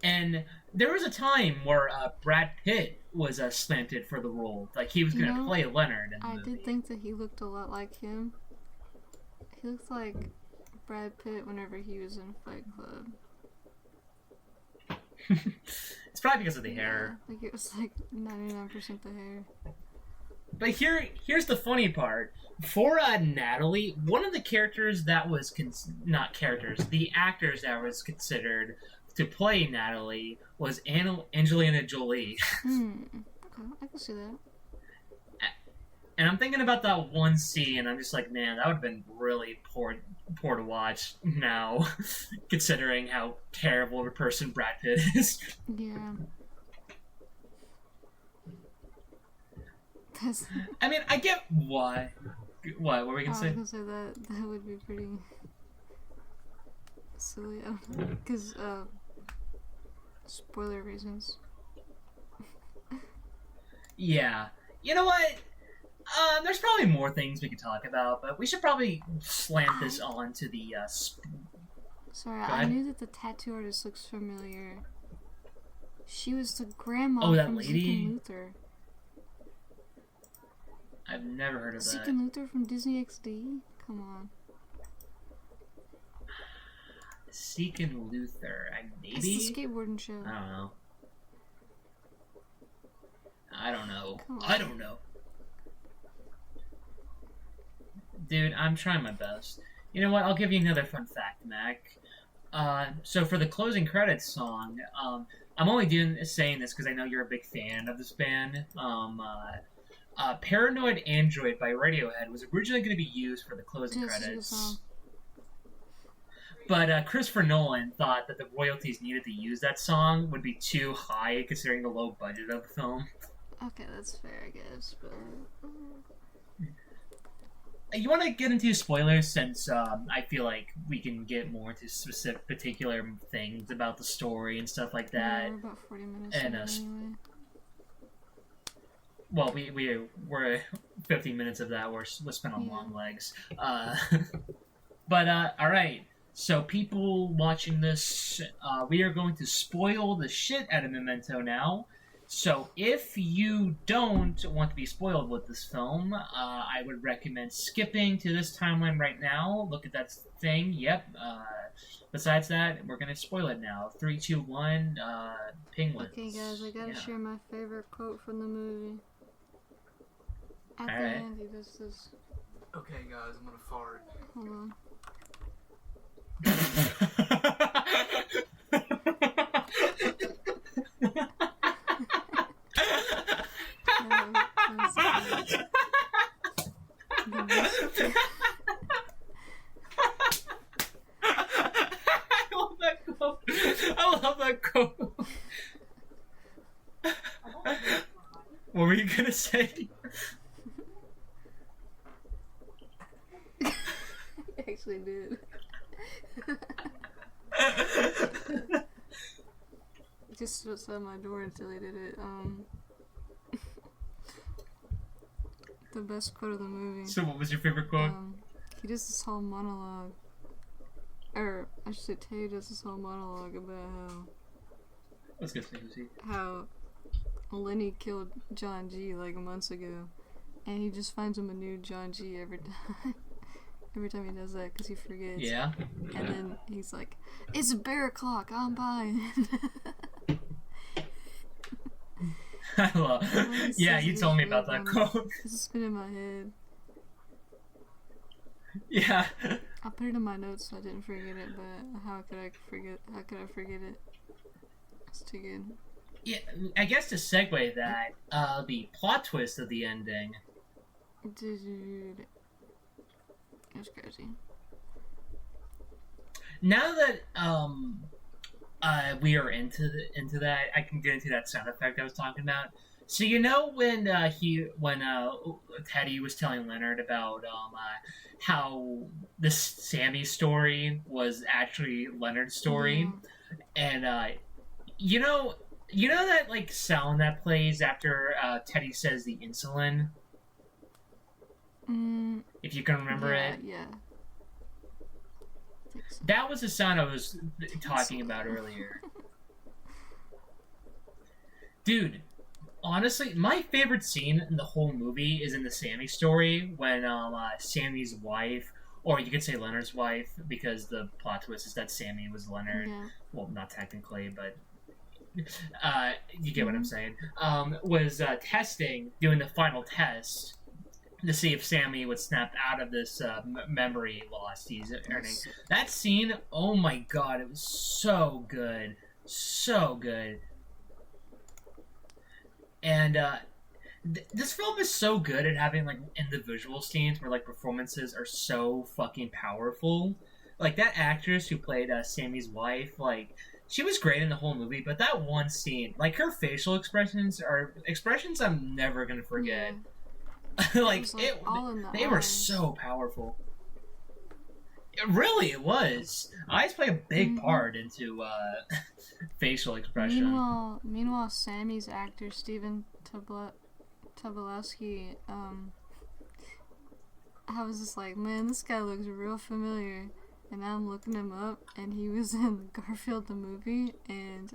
And there was a time where Brad Pitt was slanted for the role. He was going to play Leonard in the movie. I did think that he looked a lot like him. He looks like Brad Pitt whenever he was in Fight Club. It's probably because of the hair. It was 99% the hair. But here's the funny part. For Natalie, one of the characters that was the actors that was considered to play Natalie was Angelina Jolie. Okay, I can see that. And I'm thinking about that one scene, and I'm just like, man, that would have been really poor to watch now, considering how terrible of a person Brad Pitt is. Yeah. I mean, I get why. What were we gonna I say? was gonna say that would be pretty silly. Because, spoiler reasons. Yeah. You know what? There's probably more things we could talk about, but we should probably slant this on to the. Sorry, I knew that the tattoo artist looks familiar. She was the grandma that from lady? Zeke and Luther. I've never heard of that. Zeke and Luther from Disney XD? Come on. Zeke and Luther. Maybe? It's the skateboarding show. I don't know. I don't know. Dude, I'm trying my best. You know what? I'll give you another fun fact, Mac. So for the closing credits song, I'm only saying this because I know you're a big fan of this band. Paranoid Android by Radiohead was originally going to be used for the closing credits. But Christopher Nolan thought that the royalties needed to use that song would be too high considering the low budget of the film. Okay, that's fair, I guess, but... You want to get into spoilers since I feel like we can get more into specific, particular things about the story and stuff like that. Yeah, we're about 40 minutes and anyway. Well, we're 15 minutes of that was spent on Longlegs. But all right. So people watching this, we are going to spoil the shit out of Memento now. So if you don't want to be spoiled with this film, I would recommend skipping to this timeline right now. Look at that thing. Yep. Besides that, we're going to spoil it now. 3, 2, 1, penguins. Okay, guys, I gotta share my favorite quote from the movie. At the end, he does this. Okay, guys, I'm gonna fart. Hold on. I love that quote. What were you gonna say? I actually did. Just outside my door until he did it. The best quote of the movie. So what was your favorite quote? He does this whole monologue. Or, I should say, Tay does this whole monologue about how Lenny killed John G like months ago. And he just finds him a new John G every time. Every time he does that, because he forgets. Yeah. And then he's like, "It's a bear o'clock, I'm buying." I love. Yeah, you told me about that quote. It's been in my head. Yeah. I put it in my notes so I didn't forget it, but how could I forget? How could I forget it? It's too good. Yeah, I guess to segue that, the plot twist of the ending. Dude. It was crazy. Now that we are into that, I can get into that sound effect I was talking about. So you know when Teddy was telling Leonard about how this Sammy story was actually Leonard's story, and you know that like sound that plays after Teddy says the insulin. If you can remember it. Yeah. So. That was the sound I was talking about earlier. Dude, honestly, my favorite scene in the whole movie is in the Sammy story when Sammy's wife, or you could say Leonard's wife, because the plot twist is that Sammy was Leonard. Yeah. Well, not technically, but you get what I'm saying. Was doing the final test to see if Sammy would snap out of this memory loss he's earning. That scene, oh my god, it was so good. So good. And This film is so good at having like individual scenes where like performances are so fucking powerful. Like that actress who played Sammy's wife, like she was great in the whole movie, but that one scene, like her facial expressions are expressions I'm never gonna forget. Yeah. Like It was, like, all in the they were eyes. so powerful. It was. Eyes play a big part into facial expression. Meanwhile, Sammy's actor Steven Tobolowsky, I was just like, man, this guy looks real familiar. And now I'm looking him up, and he was in Garfield the movie, and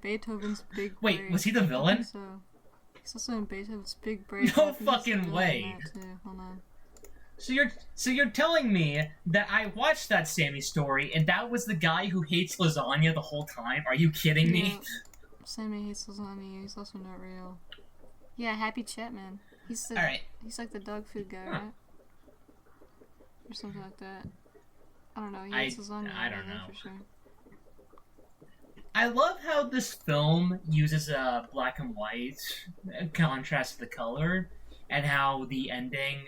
Beethoven's Big Break. Wait, was he the villain? So he's also in Beethoven's Big Break. No fucking way. Hold on. So you're telling me that I watched that Sammy story, and that was the guy who hates lasagna the whole time? Are you kidding me? Sammy hates lasagna. He's also not real. Yeah, Happy Chapman. He's the. All right. He's like the dog food guy, right? Or something like that. I don't know. He hates lasagna. I don't know. For sure. I love how this film uses black and white in contrast to the color, and how the ending,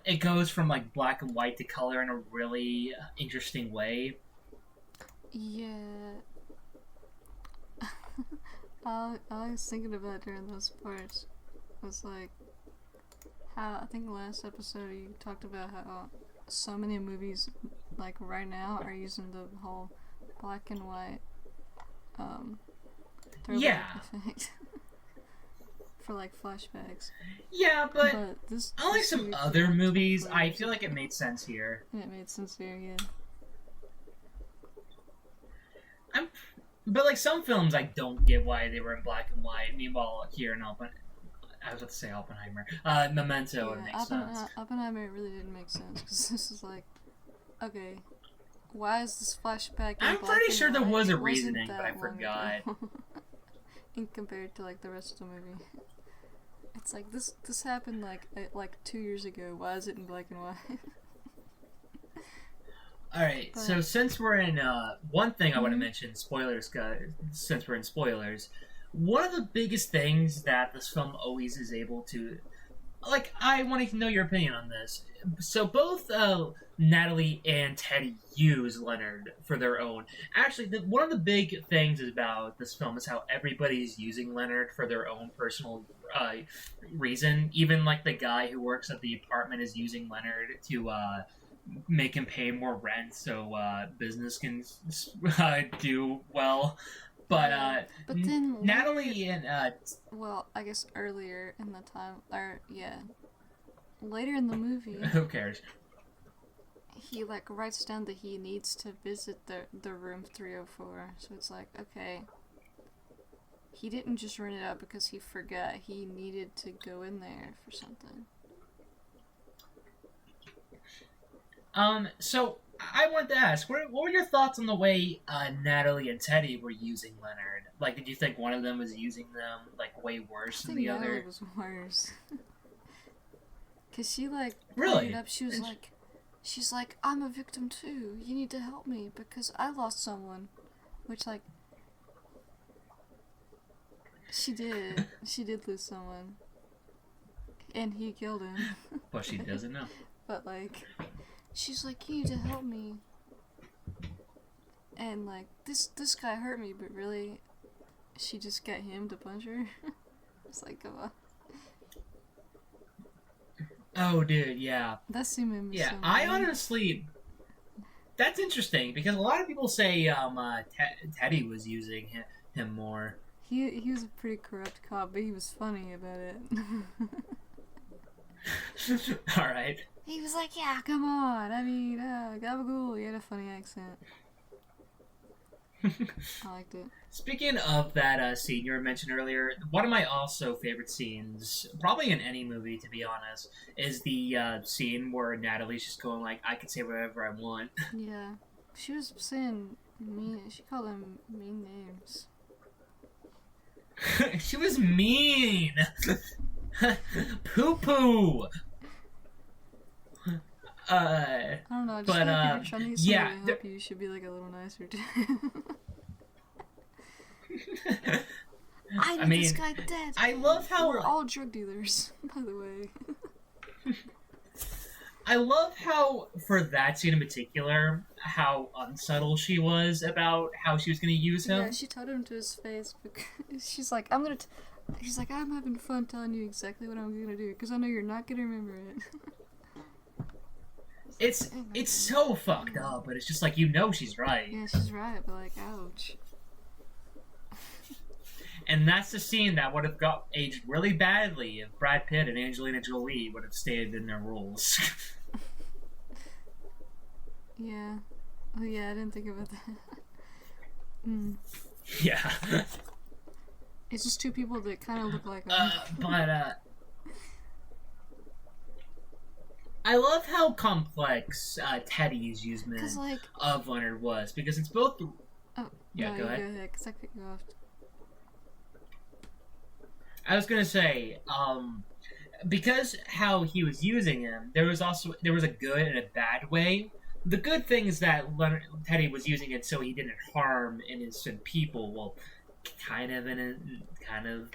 it goes from like black and white to color in a really interesting way. Yeah. I was thinking about during those parts was like how I think last episode you talked about how so many movies like right now are using the whole black and white throwback effect for like flashbacks. Yeah, but this unlike some other movies, I feel like it made sense here. It made sense here, yeah. But like some films, I don't get why they were in black and white. Meanwhile, here in I was about to say Oppenheimer. Memento, it makes sense. Oppenheimer really didn't make sense because this is like, okay, why is this flashback? I'm black pretty and sure there white? was a It wasn't reasoning, but that I long forgot. ago. In compared to like the rest of the movie, it's like this happened like 2 years ago. Why is it in black and white? Alright, so since we're in, one thing I want to mention, spoilers, guys, since we're in spoilers, one of the biggest things that this film always is able to, like, I want to know your opinion on this. So both, Natalie and Teddy use Leonard for their own. Actually, one of the big things about this film is how everybody's using Leonard for their own personal, reason. Even, like, the guy who works at the apartment is using Leonard to, make him pay more rent so business can do well. But then Natalie and well, I guess earlier in the time, or yeah, later in the movie, who cares? He like writes down that he needs to visit the room 304. So it's like, okay, he didn't just rent it out because he forgot. He needed to go in there for something. So I wanted to ask, what were your thoughts on the way Natalie and Teddy were using Leonard? Like, did you think one of them was using them like way worse than the Natalie other? Was worse. Cause she like really up. She's like, I'm a victim too. You need to help me because I lost someone, which like she did. She did lose someone, and he killed him. Well, she doesn't know. But like. She's like, you need to help me. And like, this guy hurt me, but really, she just got him to punch her. It's like, come on. Oh, dude, yeah. That scene made me so I mad. honestly... That's interesting, because a lot of people say Teddy was using him more. He was a pretty corrupt cop, but he was funny about it. Alright. He was like, yeah, come on. I mean, gabagool. He had a funny accent. I liked it. Speaking of that scene you were mentioned earlier, one of my also favorite scenes, probably in any movie to be honest, is the scene where Natalie's just going like, I can say whatever I want. Yeah. She was saying she called him mean names. She was mean! Poo-poo! I don't know, I just but, feel like if you're trying to get somebody to help you, you should be like a little nicer too. I I need this mean, guy dead. I love how We're all drug dealers, by the way. I love how, for that scene in particular, how unsubtle she was about how she was going to use him. Yeah, she told him to his face because she's like, she's like, I'm having fun telling you exactly what I'm gonna do because I know you're not gonna remember it. It's so fucked up, but it's just like, she's right. Yeah, she's right, but like, ouch. And that's the scene that would have got aged really badly if Brad Pitt and Angelina Jolie would have stayed in their roles. Yeah. Oh yeah, I didn't think about that. Yeah. It's just two people that kind of look like them. But I love how complex Teddy's usement like, of Leonard was, because it's both. oh, Yeah, no, go ahead. Go ahead, because I cut you off. I was gonna say, because how he was using him, there was a good and a bad way. The good thing is that Teddy was using it so he didn't harm innocent people. Well, kind of,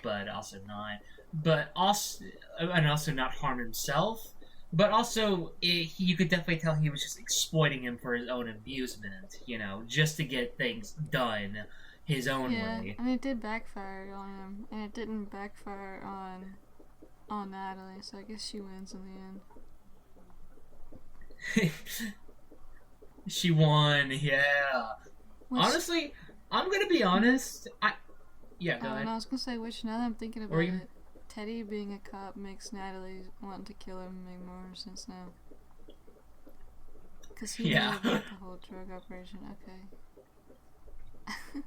but also not. But also, and also not harm himself. But also, you could definitely tell he was just exploiting him for his own amusement. Just to get things done his own way. And it did backfire on him, and it didn't backfire on Natalie. So I guess she wins in the end. She won, yeah. Honestly, I'm gonna be honest. Go ahead. And I was gonna say, which now that I'm thinking about it, Teddy being a cop makes Natalie wanting to kill him make more sense now. Because he knew about the whole drug operation. Okay.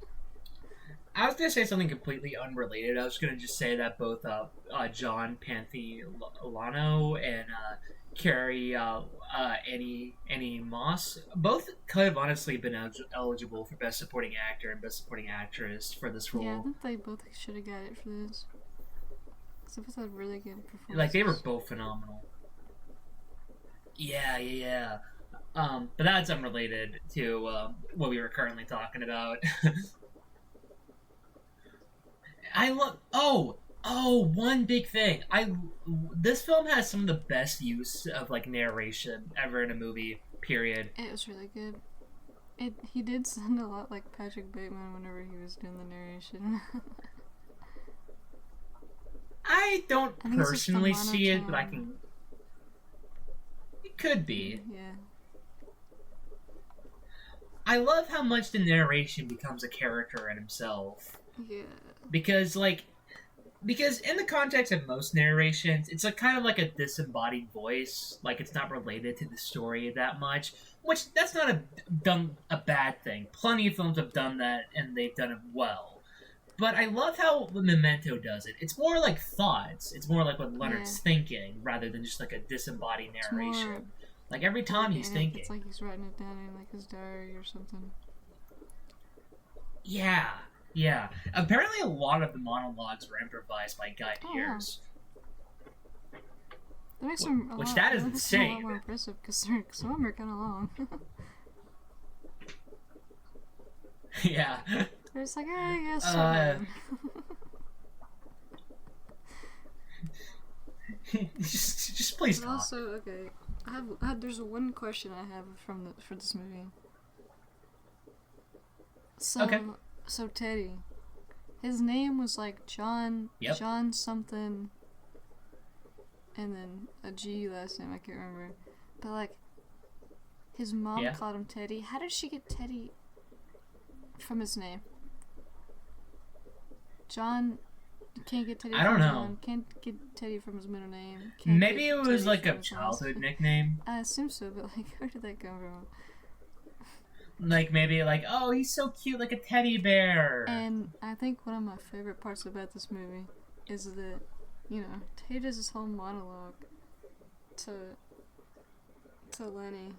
I was gonna say something completely unrelated. I was gonna just say that both John Panthiolano and Carrie Annie Moss both could have honestly been eligible for Best Supporting Actor and Best Supporting Actress for this role. Yeah, I think they both should have got it for this. Because it was a really good performance. Like, they were both phenomenal. Yeah. But that's unrelated to what we were currently talking about. I love. One big thing. This film has some of the best use of like narration ever in a movie. Period. It was really good. He did sound a lot like Patrick Bateman whenever he was doing the narration. I don't personally see it, but I monotone. can. It could be. Yeah. I love how much the narration becomes a character in himself. Yeah. Because in the context of most narrations, it's kind of like a disembodied voice. Like, it's not related to the story that much. Which, that's not a bad thing. Plenty of films have done that, and they've done it well. But I love how Memento does it. It's more like thoughts. It's more like what Leonard's thinking, rather than just like a disembodied narration. Like, every time he's thinking. It's like he's writing it down in like his diary or something. Yeah. Apparently a lot of the monologues were improvised by Guy Pearce. That makes them a lot, that is a insane. lot more impressive because some of them are kind of long. Yeah. They're just like, yes. just please But talk. also, okay, there's one question I have for this movie. So Teddy, his name was like John something, and then a G last name, I can't remember. But like, his mom called him Teddy. How did she get Teddy from his name? John can't get Teddy. I don't know. Can't get Teddy from his middle name. Maybe it was like a childhood nickname. I assume so, but like, where did that come from? Like, maybe like, oh, he's so cute, like a teddy bear. And I think one of my favorite parts about this movie is that, Teddy does this whole monologue to Lenny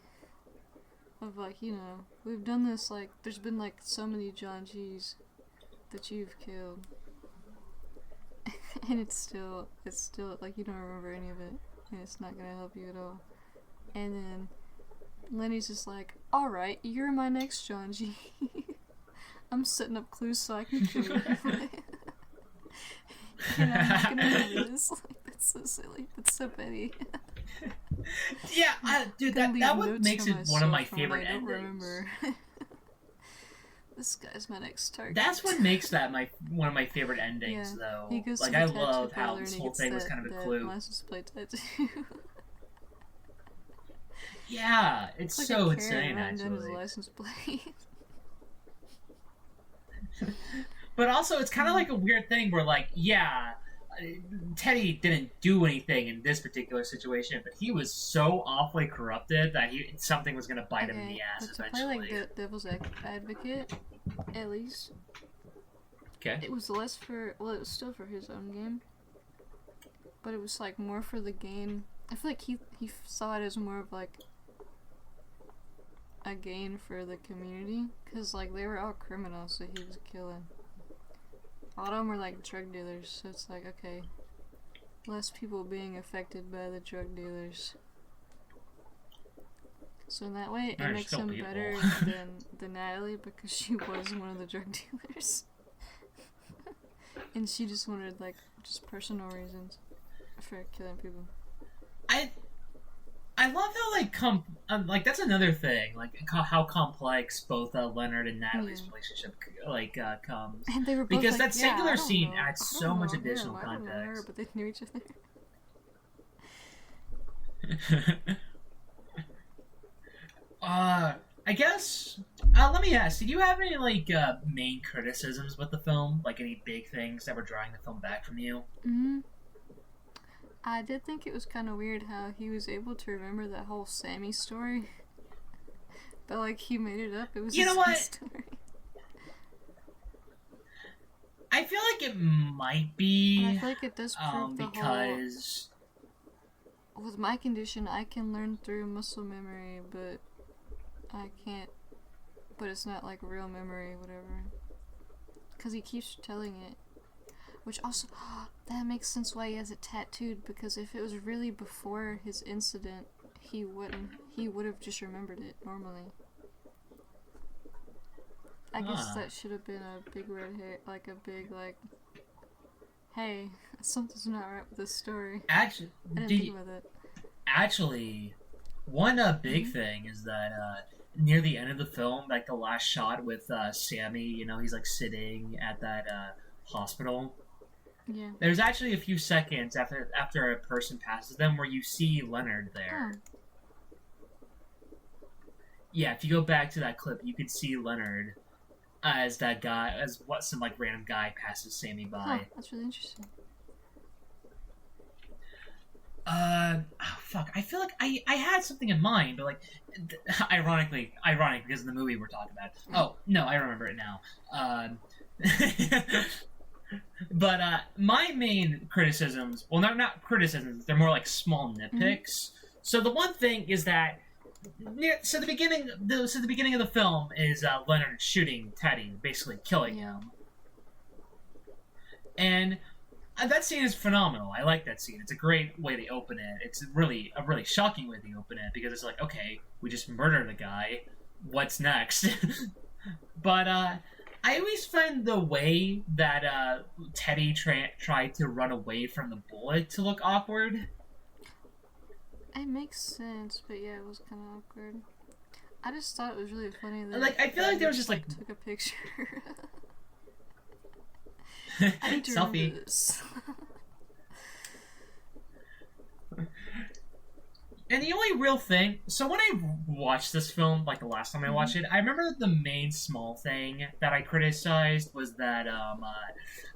of like, we've done this, like, there's been like so many John G's that you've killed. And it's still like, you don't remember any of it, and it's not gonna help you at all. And then Lenny's just like, alright, you're my next John G. I'm setting up clues so I can kill you. And I'm not gonna do this. Like, that's so silly. That's so petty. Yeah, dude, Gonna that leave what notes makes for it one of my myself when favorite I don't endings. remember. This guy's my next target. That's what makes that one of my favorite endings, Yeah, though. he goes Like, to the I tattoo love how parlor this and he whole gets thing was that- kind of a that clue. license plate tattoo. Yeah, it's Like so a insane, carrot on his actually. license plate. But also, it's kind of like a weird thing where, like, yeah, Teddy didn't do anything in this particular situation, but he was so awfully corrupted that something was going to bite him in the ass but to eventually. play like the devil's advocate, at least Okay. it was less for. Well, it was still for his own game, but it was like more for the gain. I feel like he saw it as more of like a gain for the community, because like they were all criminals that he was killing. All of them were like drug dealers, so it's like, okay, less people being affected by the drug dealers. So in that way, it They're makes still him people. better than Natalie, because she was one of the drug dealers. And she just wanted like just personal reasons for killing people. I love how like that's another thing, like how complex both Leonard and Natalie's relationship comes. And they were both Because like, that singular I don't scene know. adds I so don't much know additional him. I don't know her, context. but they knew each other. I guess. Let me ask: did you have any main criticisms with the film? Like any big things that were drawing the film back from you? Mm-hmm. I did think it was kind of weird how he was able to remember that whole Sammy story, but like he made it up. It was You his know own what? story. I feel like it might be. And I feel like it does prove the because whole. With my condition, I can learn through muscle memory, but I can't. But it's not like real memory, whatever. Because he keeps telling it. Which also, that makes sense why he has it tattooed, because if it was really before his incident, he would have just remembered it normally. I guess that should have been a big red hair, like a big, like, hey, something's not right with this story. actually, I didn't think about that. Actually, one big thing is that near the end of the film, like the last shot with Sammy, you know, he's like sitting at that hospital. Yeah. There's actually a few seconds after a person passes them where you see Leonard there. Oh. Yeah, if you go back to that clip, you could see Leonard as that guy, as some random guy passes Sammy by. Huh, that's really interesting. Oh, fuck. I feel like I had something in mind, but ironic because of the movie we're talking about. Oh no, I remember it now. But my main criticisms, well, not criticisms, they're more like small nitpicks. So the one thing is that, the beginning of the film is Leonard shooting Teddy, basically killing him, and that scene is phenomenal. I like that scene. It's a great way to open it. It's a really shocking way to open it, because it's like, okay, we just murdered a guy. What's next? But I always find the way that Teddy tried to run away from the bullet to look awkward. It makes sense, but yeah, it was kind of awkward. I just thought it was really funny that I feel like there was just took a picture. I need to remember selfie. this. And the only real thing, so when I watched this film, like the last time I watched it, I remember the main small thing that I criticized was that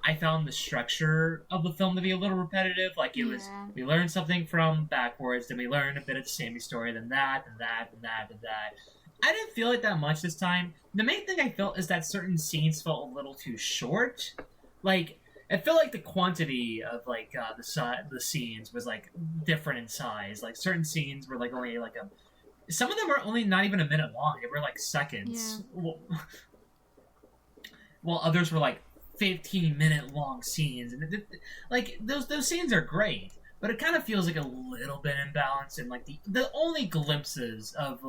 I found the structure of the film to be a little repetitive. Like it was, we learned something from backwards, then we learned a bit of the Sammy story, then that, and that, and that, and that. I didn't feel it that much this time. The main thing I felt is that certain scenes felt a little too short. Like, it felt like the quantity of the scenes was different in size. Like certain scenes were only some of them were only not even a minute long. They were seconds. Yeah. While others were 15-minute long scenes, and those scenes are great, but it kind of feels a little bit imbalanced. And the only glimpses of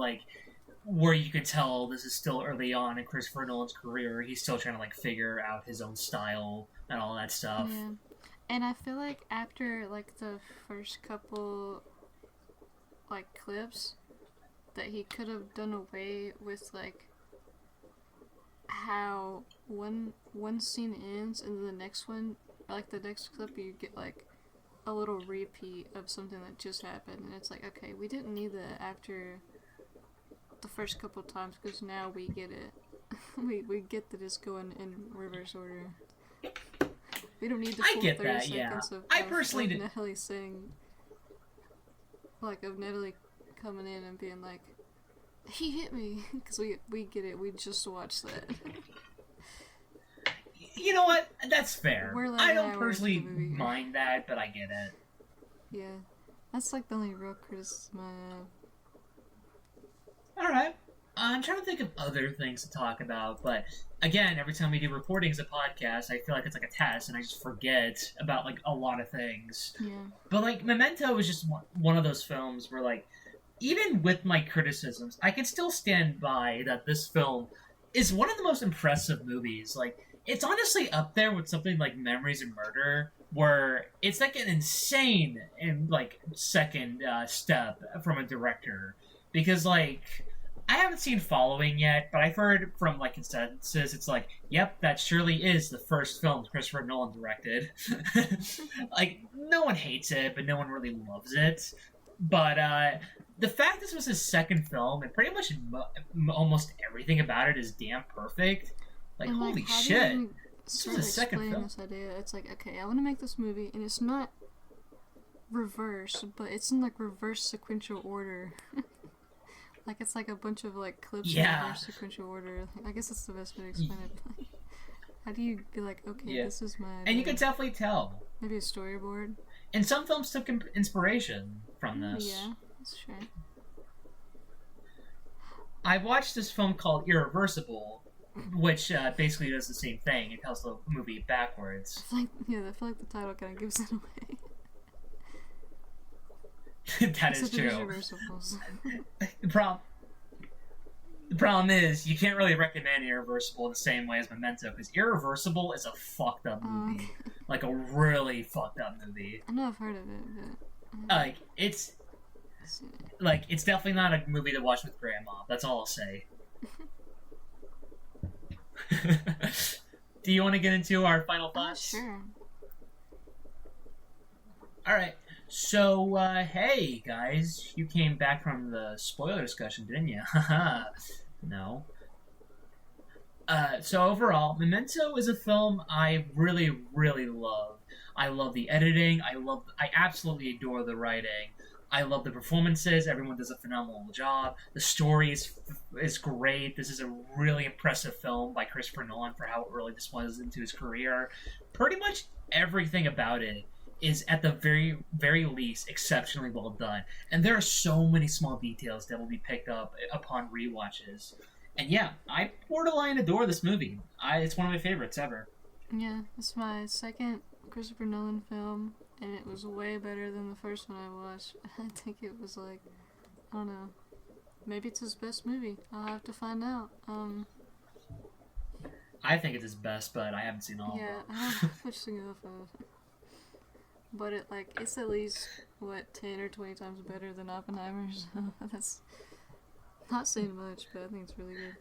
where you can tell this is still early on in Christopher Nolan's career. He's still trying to figure out his own style and all that stuff. Yeah. And I feel like after like the first couple like clips, that he could have done away with like how one scene ends and then the next one, like the next clip, you get like a little repeat of something that just happened, and it's like, okay, we didn't need that after the first couple times because now we get it. we get that it's going in reverse order. We don't need the full 30 seconds of Natalie saying, like, of Natalie coming in and being like, he hit me, because we get it, we just watched that. You know what? That's fair. We're like I don't personally mind that, but I get it. Yeah. That's like the only real criticism I have. Alright. I'm trying to think of other things to talk about, but again, every time we do recordings of podcasts, I feel like it's like a test, and I just forget about like a lot of things. Yeah. But like Memento is just one of those films where like, even with my criticisms, I can still stand by that this film is one of the most impressive movies. Like, it's honestly up there with something like Memories of Murder, where it's like an insane and like second step from a director, because like, I haven't seen Following yet, but I've heard from like consensus, it's like, yep, that surely is the first film Christopher Nolan directed. Like, no one hates it, but no one really loves it. But the fact this was his second film, and pretty much almost everything about it is damn perfect. Like, and, holy like, shit. This was his second film. This idea? It's like, okay, I want to make this movie, and it's not reverse, but it's in like reverse sequential order. Like, it's like a bunch of like clips in reverse sequential order. I guess that's the best way to explain it. How do you be like, okay, this is my idea. And you can definitely tell. Maybe a storyboard. And some films took inspiration from this. Yeah, that's true. I watched this film called Irreversible, which basically does the same thing. It tells the movie backwards. I feel like the title kind of gives it away. That is true. The problem is, you can't really recommend Irreversible the same way as Memento, because Irreversible is a fucked up movie. Okay. Like, a really fucked up movie. I know I've heard of it, but... Like, it's... Like, it's definitely not a movie to watch with Grandma. That's all I'll say. Do you want to get into our final thoughts? Sure. Alright. So, hey, guys. You came back from the spoiler discussion, didn't you? Haha. No. So overall, Memento is a film I really, really love. I love the editing. I absolutely adore the writing. I love the performances. Everyone does a phenomenal job. The story is great. This is a really impressive film by Christopher Nolan for how early this was into his career. Pretty much everything about it is, at the very, very least, exceptionally well done. And there are so many small details that will be picked up upon rewatches. And yeah, I borderline adore this movie. It's one of my favorites ever. Yeah, it's my second Christopher Nolan film, and it was way better than the first one I watched. I think it was like, I don't know, maybe it's his best movie. I'll have to find out. I think it's his best, but I haven't seen all of them. Yeah, I don't know much to go for. But it's at least, 10 or 20 times better than Oppenheimer's. So that's not saying much, but I think it's really good.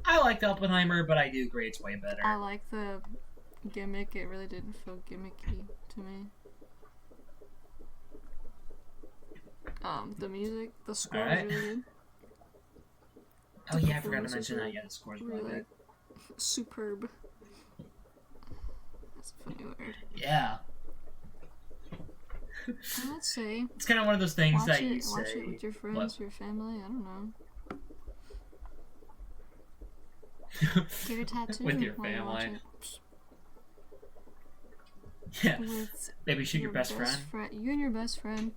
I liked Oppenheimer, but I do agree it's way better. I like the gimmick. It really didn't feel gimmicky to me. The music, the score was really good. Oh yeah, I forgot to mention that. Yeah, the score's really good. Superb. That's a funny word. Yeah. I'd say it's kind of one of those things that you say. Watch it with your friends, your family. I don't know. Get a tattoo with your family. Yeah. Maybe shoot your best friend. You and your best friend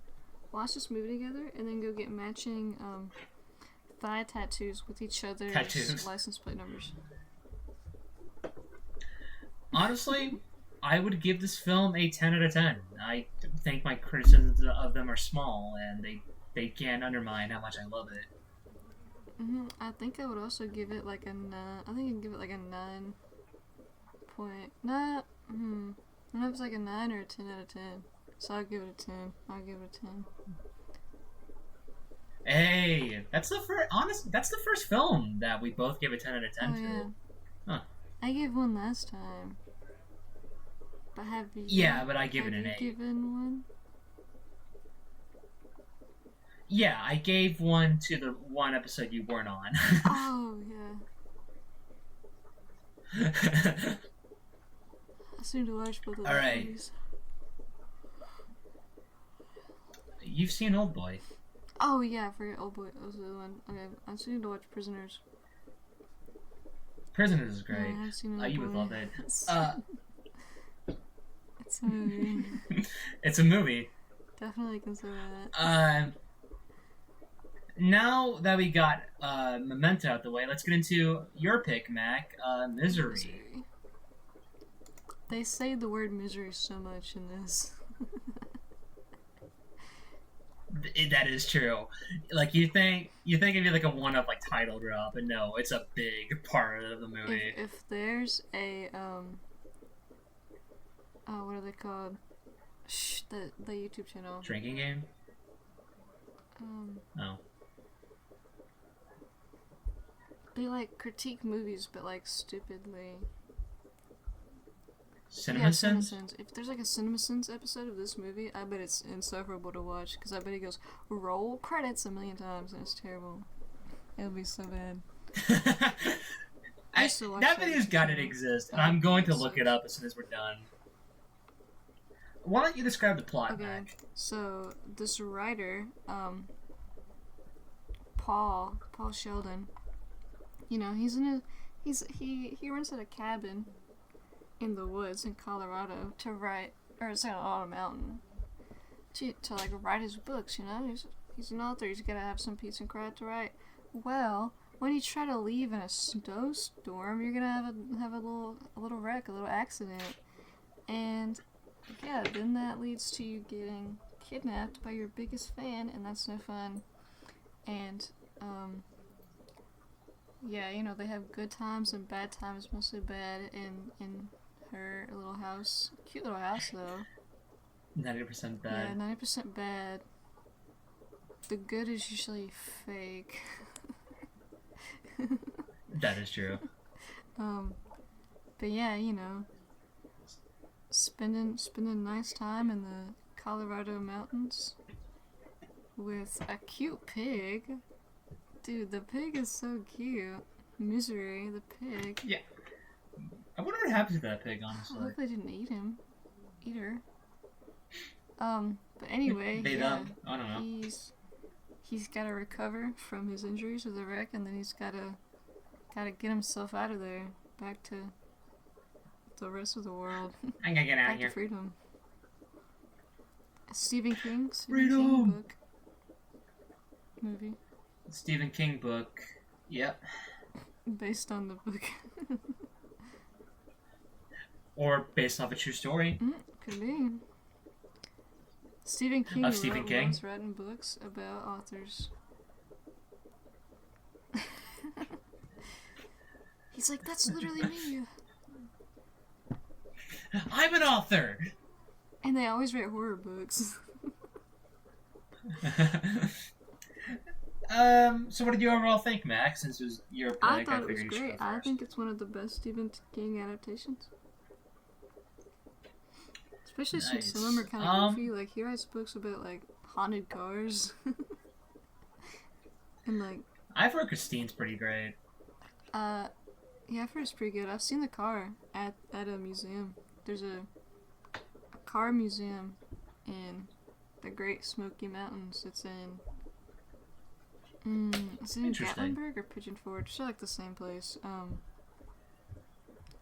watch this movie together, and then go get matching thigh tattoos with each other's license plate numbers. Honestly, I would give this film a 10 out of 10. I think my criticisms of them are small, and they can't undermine how much I love it. I think I would also give it like a 9. I think I'd give it like a 9 point. I don't know if it's like a 9 or a 10 out of 10. So I'll give it a 10. I'll give it a 10. Hey, that's the first. Honest, that's the first film that we both gave a 10 out of 10 Oh, to. yeah. Huh. I gave one last time. But have you? Yeah, but I give it an Have 8. you given one? Yeah, I gave one to the one episode you weren't on. Oh, yeah. I seem to watch both of those Alright. movies. You've seen Old Boy. Oh, yeah, I forget. Oh, boy. That was the other one. Okay, I seem to watch Prisoners. Prisoners is great. Yeah, I've seen Old You would Boy. love it. It's a movie. It's a movie. Definitely consider that. Now that we got Memento out the way, let's get into your pick, Mac. Misery. They say the word misery so much in this. That is true. Like you think it'd be like a one-up like title drop, but no, it's a big part of the movie. If there's a what are they called? The YouTube channel. Drinking game? No. They like critique movies, but like stupidly. CinemaSins? CinemaSins. If there's like a CinemaSins episode of this movie, I bet it's insufferable to watch because I bet he goes roll credits a million times and it's terrible. It'll be so bad. I used to watch that that video's YouTube got to channel. exist, and I'm going to look it up as soon as we're done. Why don't you describe the plot, Okay, Mac? so this writer, Paul Sheldon, you know, he runs at a cabin in the woods in Colorado to write, or it's like on a mountain, to like write his books, you know, he's an author, he's gotta have some peace and quiet to write. Well, when you try to leave in a snowstorm, you're gonna have a little wreck, a little accident, and yeah, then that leads to you getting kidnapped by your biggest fan, and that's no fun. And yeah, you know, they have good times and bad times, mostly bad in her little house. Cute little house though. 90% Yeah, bad. 90% bad. The good is usually fake. That is true. But yeah, you know, spending nice time in the Colorado mountains with a cute pig. Dude, the pig is so cute. Misery, the pig. Yeah. I wonder what happened to that pig, I honestly. hope they didn't eat her. But anyway, They yeah, don't. I don't know. he's got to recover from his injuries with the wreck, and then he's gotta get himself out of there, back to the rest of the world, I gotta get out back of here. to freedom. Stephen King Freedom! book, movie, Stephen King book. Yep. based on the book. Or based off a true story. Could be. Stephen King Of Stephen King? loves writing books about authors. He's like, that's literally me. I'm an author! And they always write horror books. So what did you overall think, Max? Since it was your pick, I thought it was figured you should great. go I first. think it's one of the best Stephen King adaptations. Especially since some of them are kind of goofy. Like, he writes books about, like, haunted cars. And, like... I've heard Christine's pretty great. Yeah, I've heard it's pretty good. I've seen the car at a museum. There's a car museum in the Great Smoky Mountains. It's in Interesting. Gatlinburg or Pigeon Forge. It's like the same place.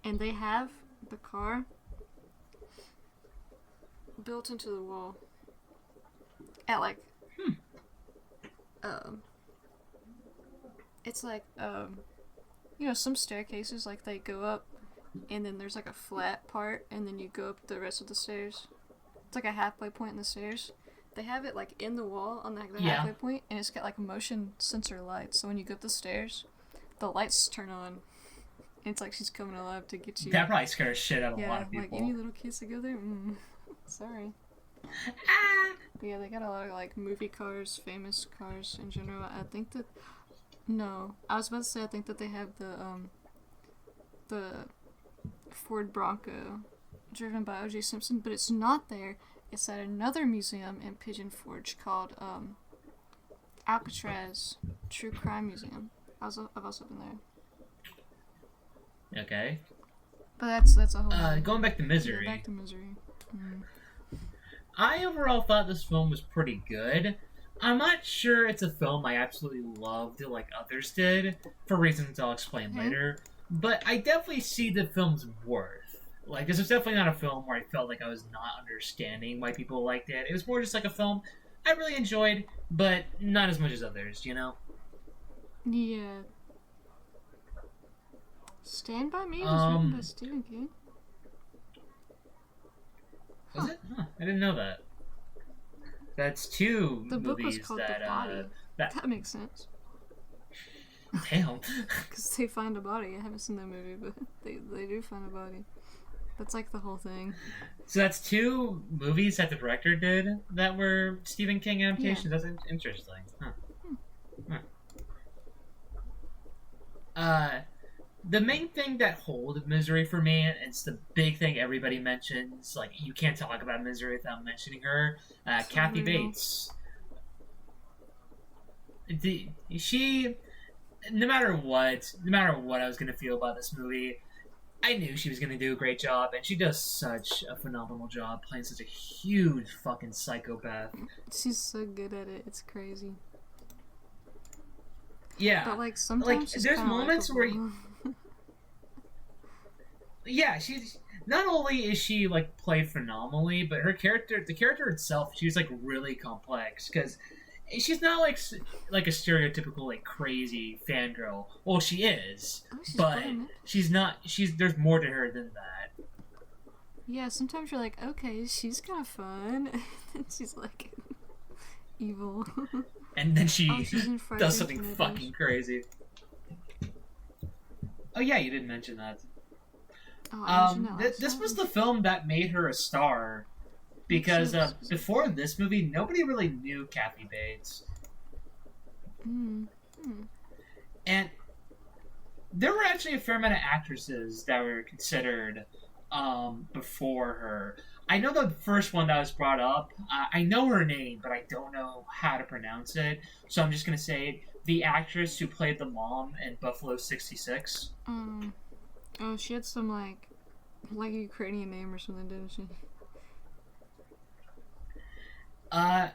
And they have the car built into the wall at like it's like you know, some staircases, like, they go up and then there's like a flat part and then you go up the rest of the stairs. It's like a halfway point in the stairs. They have it like in the wall on the halfway point, and it's got like motion sensor lights, so when you go up the stairs the lights turn on. It's like she's coming alive to get you. That probably scares shit out of a lot Yeah, of people. like any little kids together. Sorry. Ah! But yeah, they got a lot of like movie cars, famous cars in general. I think that no, I was about to say I think that they have the Ford Bronco driven by O.J. Simpson, but it's not there. It's at another museum in Pigeon Forge called Alcatraz True Crime Museum. I've also been there. Okay. But that's a whole. Going back to Misery. Yeah, back to Misery. I overall thought this film was pretty good. I'm not sure it's a film I absolutely loved like others did, for reasons I'll explain later. But I definitely see the film's worth. Like, this was definitely not a film where I felt like I was not understanding why people liked it. It was more just like a film I really enjoyed, but not as much as others, you know? Yeah. Stand By Me was written by Stephen King. Was it? Huh, I didn't know that. That's two The book was movies called that, The Body. that That makes sense. damn. Because they find a body. I haven't seen that movie, but they do find a body. That's like the whole thing. So that's two movies that the director did that were Stephen King adaptations. Yeah. That's interesting. Huh. The main thing that hold Misery for me, and it's the big thing everybody mentions, like, you can't talk about Misery without mentioning her, Kathy Bates. She, no matter what I was going to feel about this movie, I knew she was going to do a great job, and she does such a phenomenal job playing such a huge fucking psychopath. She's so good at it. It's crazy. Yeah. But, like, sometimes she's there's kinda moments where... likable. Yeah, she's... Not only is she, like, played phenomenally, but the character itself, she's, like, really complex, because she's not, like a stereotypical, like, crazy fangirl. Well, she is, but fun. she's not... There's more to her than that. Yeah, sometimes you're like, okay, she's kind of fun. And she's, like, evil. And then she she's in Friday does something Tomatoes. fucking crazy. Oh yeah, you didn't mention that. Oh, I mentioned that last This time. was the film that made her a star, because before this movie, nobody really knew Kathy Bates, and there were actually a fair amount of actresses that were considered before her. I know the first one that was brought up. I know her name, but I don't know how to pronounce it, so I'm just gonna say it. The actress who played the mom in Buffalo 66. Oh, she had some, like a Ukrainian name or something, didn't she?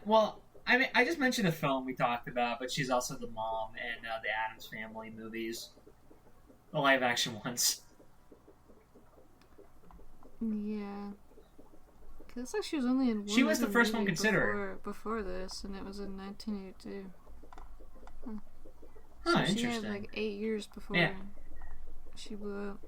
Well, I mean, I just mentioned a film we talked about, but she's also the mom in the Addams Family movies. The live-action ones. Yeah. Cause it's like she was only in one She was the other first one movie considered. before this, and it was in 1982. Huh, So interesting. she had, like, 8 years before she blew up.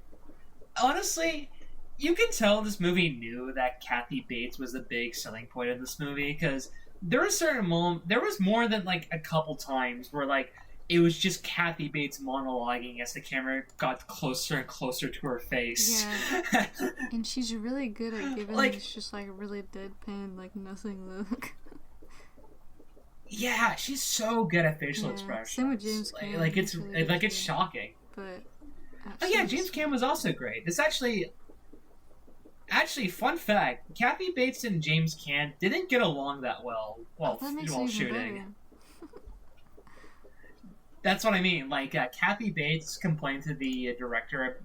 Honestly, you can tell this movie knew that Kathy Bates was the big selling point of this movie, because there was there was more than, like, a couple times where, like, it was just Kathy Bates monologuing as the camera got closer and closer to her face. Yeah. And she's really good at giving Like- this just, like, really deadpan, like, nothing look. Yeah, she's so good at facial Yeah, expressions. same with James Caan, Like, it's he's really good it's too. shocking. But Oh yeah, she's- James Caan was also great. It's actually, fun fact: Kathy Bates and James Caan didn't get along that well while that makes it while even shooting. better. That's what I mean. Like, Kathy Bates complained to the director,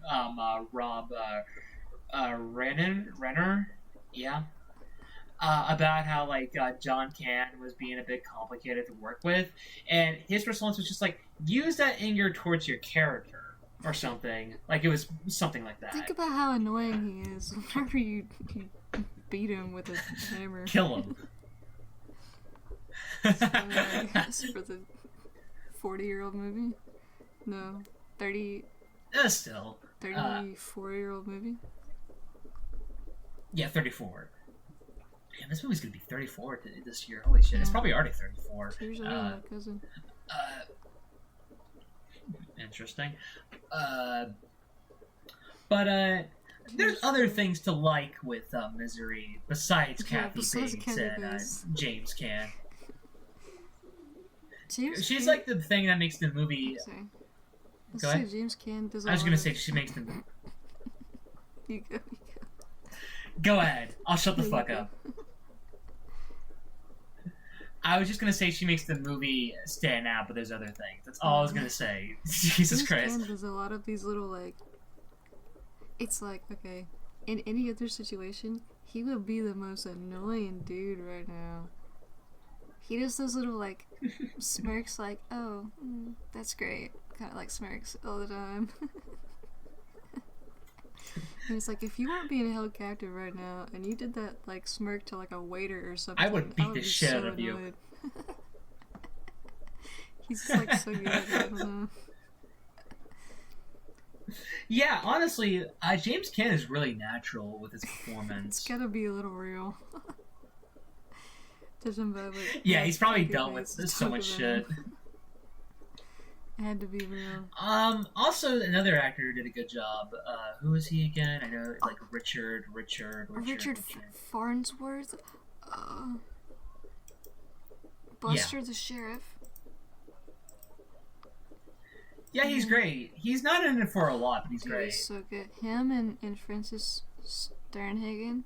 Rob Renner, yeah, about how, like, John Caan was being a bit complicated to work with, and his response was just like, use that anger towards your character or something. Like, it was something like that. Think about how annoying he is whenever you beat him with a hammer. Kill him. I guess for the 40-year-old movie? No, Still. 34-year-old movie? Yeah, 34. Damn, this movie's gonna be 34 this year. Holy shit, it's Yeah. probably already 34. 2 years older than my cousin. Interesting. But there's other things to like with Misery besides Yeah, Kathy besides Bates Kathy and Bates. James Caan. James She's Caan- like the thing that makes the movie. Sorry. Let's Go say ahead. James Caan does a I was lot gonna of... say she makes the. You go. Go ahead. I'll shut the You fuck go. up. I was just gonna say she makes the movie stand out, but there's other things. That's all I was gonna say. Jesus James Christ. Caan does a lot of these little, like... It's like, okay, in any other situation, he would be the most annoying dude right now. He does those little, like, smirks, like, oh, that's great. Kind of like smirks all the time. And it's like, if you weren't being held captive right now, and you did that, like, smirk to, like, a waiter or something, I would beat the be shit so out of you. annoyed. He's just, like, so good at it, I don't know. Yeah, honestly, James Caan is really natural with his It's performance. gotta be a little real. Judging by what Yeah, he's probably Kathy dealt with Bates so talked much about shit. him. It had to be real. Also, another actor who did a good job. Who was he again? I know, like Richard Farnsworth? Buster the Sheriff? Yeah, he's great. He's not in it for a lot, but he's Dude, great. he's so good. Him and Francis Sternhagen,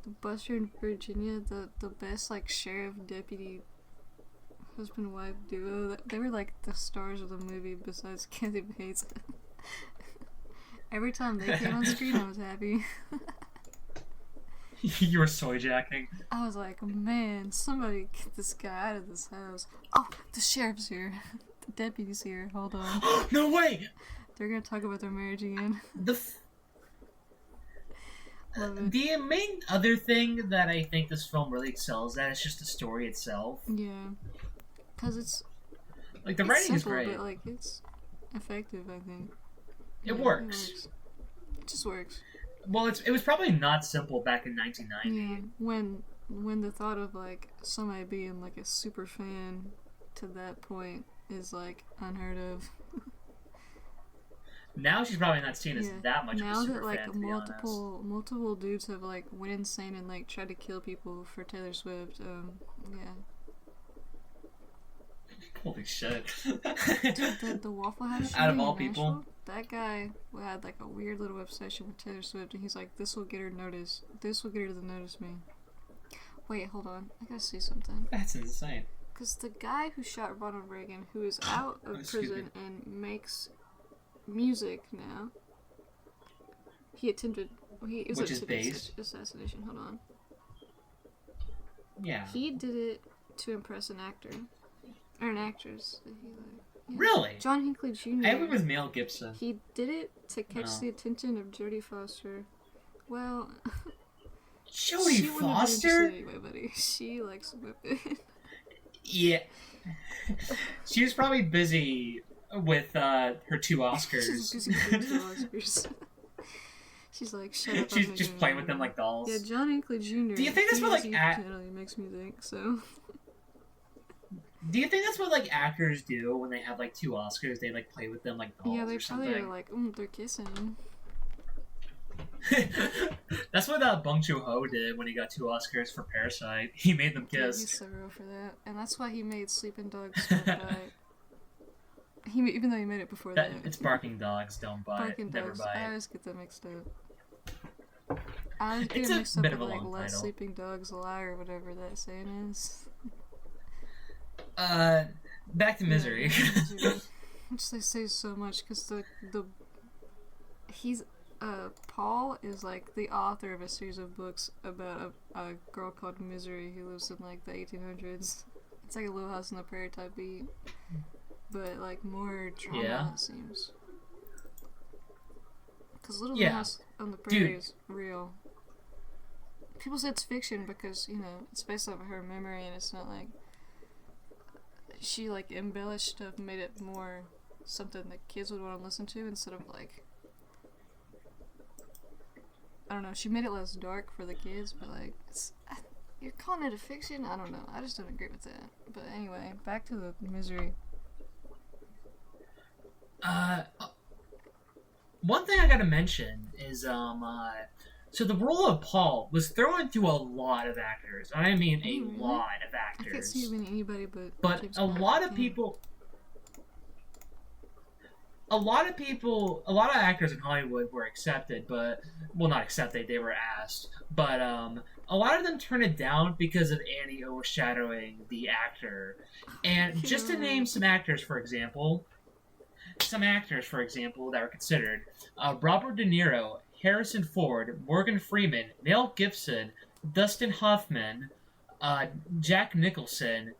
the Buster in Virginia, the best, like, sheriff deputy husband-wife duo. They were like the stars of the movie besides Kathy Bates. Every time they came on screen, I was happy. You were soy jacking. I was like, man, somebody get this guy out of this house. Oh, the sheriff's here. The deputy's here. Hold on. No way. They're gonna talk about their marriage again. Love it. The main other thing that I think this film really excels at is just the story itself. Yeah. Because it's Like, the it's writing simple, is great. but, like, it's effective, I think. It Yeah, works. It just works. Well, it was probably not simple back in 1990. Yeah. When the thought of, like, somebody being, like, a super fan to that point is, like, unheard of. Now she's probably not seen as Yeah. that much Now of a super that, like, fan, to be honest. multiple dudes have, like, went insane and, like, tried to kill people for Taylor Swift, yeah. Holy shit. Dude, the Waffle House Out of shooting all in people. Nashville, that guy had, like, a weird little obsession with Taylor Swift, and he's like, this will get her noticed. This will get her to notice me. Wait, hold on. I gotta see something. That's insane. Because the guy who shot Ronald Reagan, who is out of Excuse prison and makes music now, he attempted... it was Which is attempted based. assassination. Hold on. Yeah. He did it to impress an actor. Or an actress. That he, like, yeah. Really? John Hinckley Jr. I have it with Mel Gibson. He did it to catch No. the attention of Jodie Foster. Well, Jodie she wouldn't have been Foster? interested anyway, buddy. She likes whipping. Yeah. She was probably busy with her 2 Oscars. She's busy with the Oscars. She's like, shut up. She's just playing with them like dolls. Yeah, John Hinckley Jr. Do you think that's what, like, he makes music, so... Do you think that's what, like, actors do when they have, like, 2 Oscars? They, like, play with them like dolls Yeah, they or probably something? are like, they're kissing. That's what Bong Joon-ho did when he got 2 Oscars for Parasite. He made them Dude, he's kiss. so real for that. And that's why he made Sleeping Dogs Don't Bite. Even though he made it before that. It's Barking Dogs Don't Bite. Barking Never Dogs. Bite. I always get that mixed up. I always get It's it a mixed up bit with, of a like, long Let title. Sleeping Dogs Lie or whatever that saying is. Back to Misery. Yeah, Misery. Which they say so much because Paul is like the author of a series of books about a girl called Misery who lives in like the 1800s. It's like a Little House on the Prairie type beat, but like more drama, Yeah. it seems. Because Little Yeah. House on the Prairie Dude. is real. People say it's fiction because, you know, it's based off of her memory and it's not like she like embellished stuff and made it more something that kids would want to listen to instead of like, I don't know, she made it less dark for the kids, but like you're calling it a fiction? I don't know. I just don't agree with that. But anyway, back to the Misery. one thing I gotta mention is so the role of Paul was thrown to a lot of actors. I mean a Really? lot of I can't actors. see it being anybody But James a Caan. lot of Yeah. people, a lot of actors in Hollywood were accepted, but well, not accepted. They were asked, but a lot of them turned it down because of Annie overshadowing the actor. And just to name some actors, for example, that were considered: Robert De Niro, Harrison Ford, Morgan Freeman, Mel Gibson, Dustin Hoffman, uh, Jack Nicholson,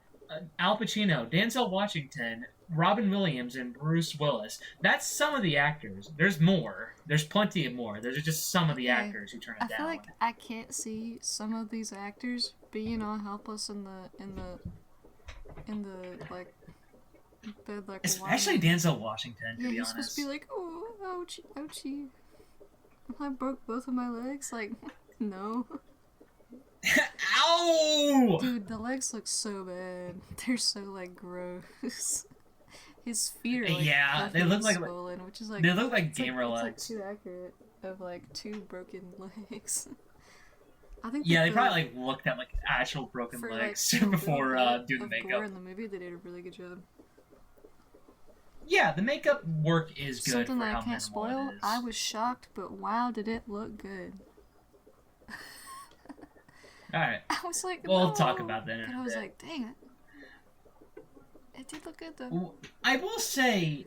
Al Pacino, Denzel Washington, Robin Williams, and Bruce Willis. That's some of the actors. There's more. There's plenty of more. Those are just some of the Okay. actors who turn it I feel down. like I can't see some of these actors being all helpless in the like bed like Especially whining. Denzel Washington, to Yeah, be he's honest. supposed to be like, oh, ouchie, ouchie. I broke both of my legs. Like, no. Ow! Dude, the legs look so bad. They're so, like, gross. His feet are, like, Yeah, they puffy look and like swollen, which is, like... they look like it's like, gamer it's, like, legs. too accurate of, like, two broken legs. I think Yeah, that they probably like looked at like actual broken for, legs like, a before little bit doing the of makeup. gore in the movie, they did a really good job. Yeah, the makeup work is good Something for that how I can't minimal spoil, it is. I was shocked, but wow, did it look good. All right, I was like, we'll no. talk about that in But a I was bit. like, dang it. It did look good though. I will say,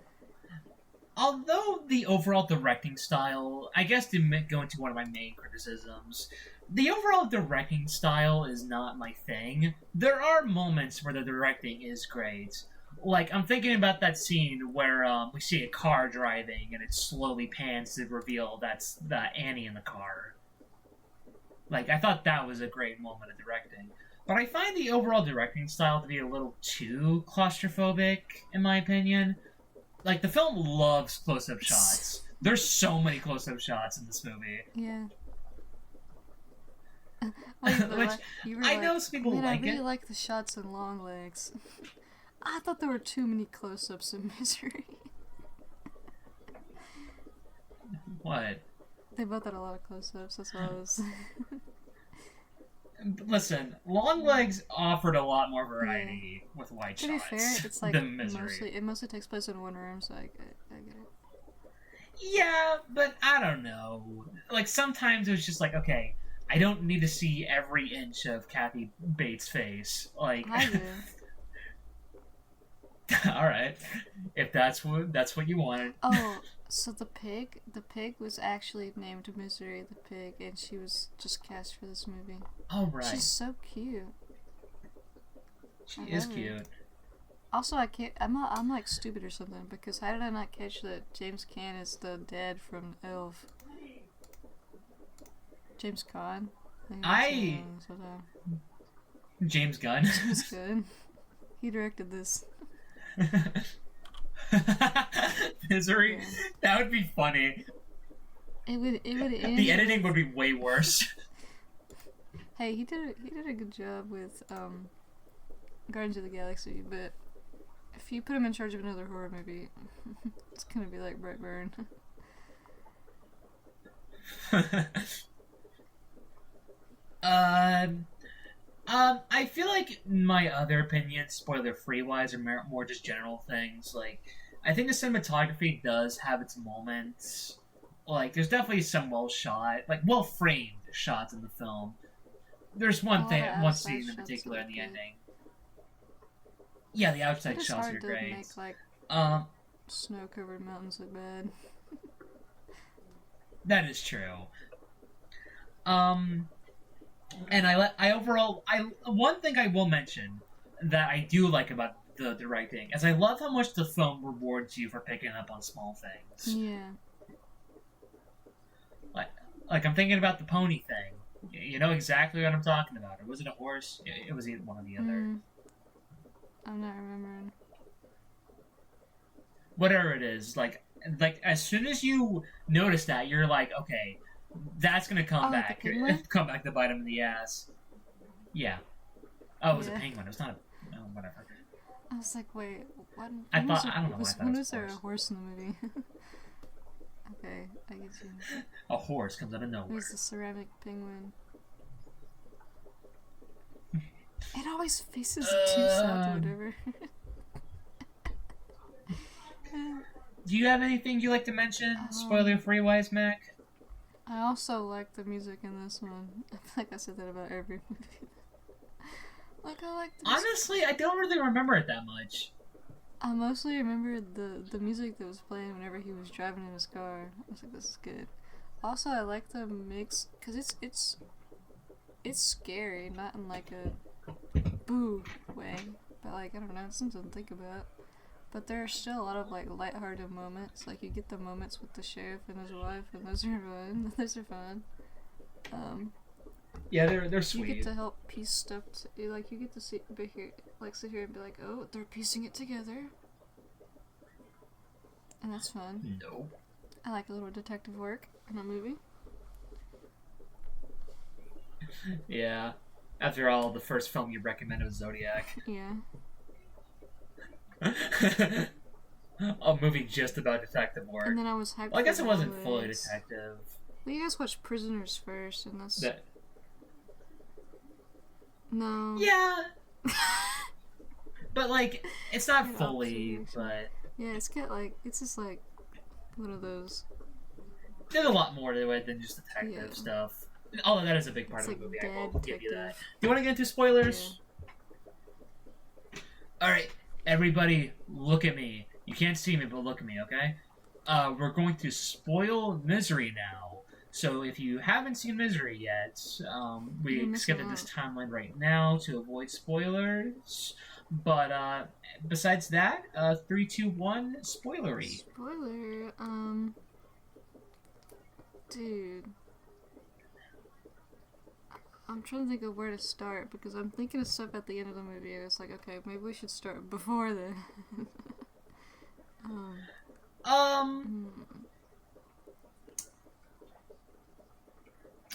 although the overall directing style, I guess to go into one of my main criticisms, the overall directing style is not my thing. There are moments where the directing is great. Like, I'm thinking about that scene where we see a car driving and it slowly pans to reveal that's Annie in the car. Like, I thought that was a great moment of directing. But I find the overall directing style to be a little too claustrophobic, in my opinion. Like, the film loves close-up shots. There's so many close-up shots in this movie. Yeah. Wait, but Which, you were I like, know some people man, like I really it. like the shots in Longlegs. I thought there were too many close-ups in Misery. What? They both had a lot of close-ups, that's why I was... Listen, Longlegs offered a lot more variety with white To be shots fair, it's like than Misery. it mostly takes place in one room, so I get it. Yeah, but I don't know. Like, sometimes it was just like, okay, I don't need to see every inch of Kathy Bates' face. Like, I do. all right, if that's what you wanted. Oh, so the pig was actually named Misery the pig, and she was just cast for this movie. All right, She's so cute. she I is love her. cute. Also, I'm like stupid or something, because how did I not catch that James Caan is the dad from Elf? James Caan? James Gunn. James Gunn. He directed this. Misery. Yeah. That would be funny. It would end. The editing would be way worse. Hey, he did a good job with Guardians of the Galaxy, but if you put him in charge of another horror movie, it's gonna be like Brightburn. I feel like my other opinions, spoiler-free wise, are more just general things. Like, I think the cinematography does have its moments. Like, there's definitely some well-shot, like, well-framed shots in the film. There's one Oh, thing, the one outside scene in shots particular are in the good. ending. Yeah, the outside It's shots hard are to great. make like Um, snow-covered mountains look bad. That is true. And one thing I will mention that I do like about the directing is I love how much the film rewards you for picking up on small things. Yeah. Like I'm thinking about the pony thing. You know exactly what I'm talking about. Or was it a horse? It was either one or the other. I'm not remembering. Whatever it is, like as soon as you notice that, you're like, okay, that's gonna come Oh, like the back, penguin? come back to bite him in the ass. Yeah. Oh, it was a Yeah. penguin. It was not a whatever. I was like, wait, what? I when thought- was I don't know why I thought When it was was a there a horse. horse in the movie? Okay, I get you. A horse comes out of nowhere. There's the ceramic penguin. It always faces due south or whatever. Do you have anything you like to mention, spoiler-free wise, Mac? I also like the music in this one. I feel like I said that about every movie. Like, I like the Honestly, I don't really remember it that much. I mostly remember the music that was playing whenever he was driving in his car. I was like, this is good. Also, I like the mix, because it's scary, not in like a boo way, but like, I don't know, it's something to think about. But there are still a lot of like lighthearted moments. Like you get the moments with the sheriff and his wife, and those are fun. Those are fun. Yeah, they're You sweet. get to help piece stuff. Like you get to sit here and be like, oh, they're piecing it together, and that's fun. No. I like a little detective work in a movie. Yeah. After all, the first film you recommended was Zodiac. Yeah. A movie just about detective work. And then I was hyped. Well, I guess for it wasn't fully Longlegs. detective. Well, you guys watched Prisoners first, and that's That, no. yeah. But, like, it's not You're fully, opposite, but Yeah, it's just like one of those. there's a lot more to it than just detective Yeah. stuff. Although that is a big part It's of the like movie, I dead will give you that. detective. Do you want to get into spoilers? Alright, everybody, look at me. You can't see me, but look at me, okay? We're going to spoil Misery now. So if you haven't seen Misery yet, we You're skipped missing this out. timeline right now to avoid spoilers. But besides that, 3, 2, 1, spoilery. Spoiler, dude. I'm trying to think of where to start because I'm thinking of stuff at the end of the movie and it's like, okay, maybe we should start before then.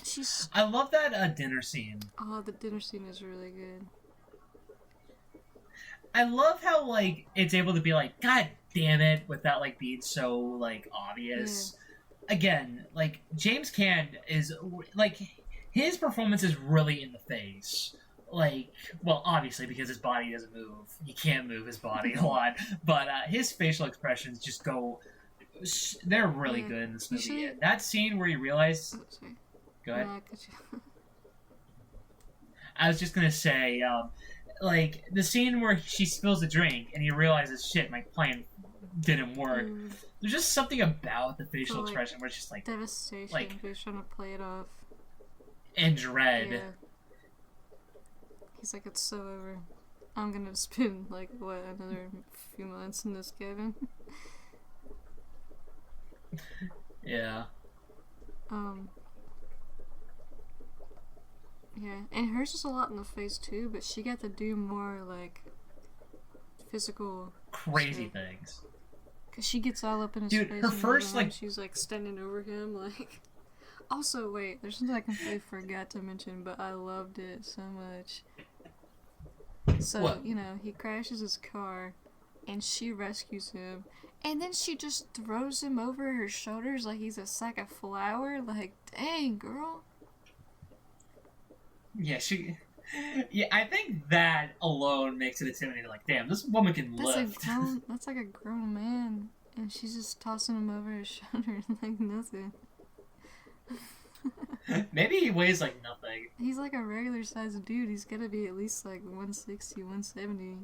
She's. I love that dinner scene. Oh, the dinner scene is really good. I love how, like, it's able to be like, God damn it, without, like, being so, like, obvious. Again, like, James Caan is, like, his performance is really in the face. Like, well, obviously, because his body doesn't move. He can't move his body a lot. But his facial expressions just go... They're really Yeah. good in this You movie. should- That scene where you realize... Oh, sorry. Go ahead. No, I cut you. I was just gonna say, like, the scene where she spills the drink and he realizes, shit, my plan didn't work. There's just something about the facial Oh, like, expression where it's just like, Devastation. like- But he's trying to play it off. and dread. Yeah. He's like, it's so over. I'm gonna spend, like, what, another few months in this cabin? Yeah. Yeah, and hers is a lot in the face too, but she got to do more, like, physical, Crazy Shit. things. because she gets all up in his Dude, face. her and first, everything, like- she's, like, standing over him, like... Also, wait, there's something I completely forgot to mention, but I loved it so much. So, What? you know, he crashes his car, and she rescues him, and then she just throws him over her shoulders like he's a sack of flour. Like, dang, girl. Yeah, Yeah, I think that alone makes it intimidating. Like, damn, this woman can lift. That's like a grown man, and she's just tossing him over her shoulder like nothing. Maybe he weighs like nothing. He's like a regular sized dude. He's gotta be at least like 160, 170.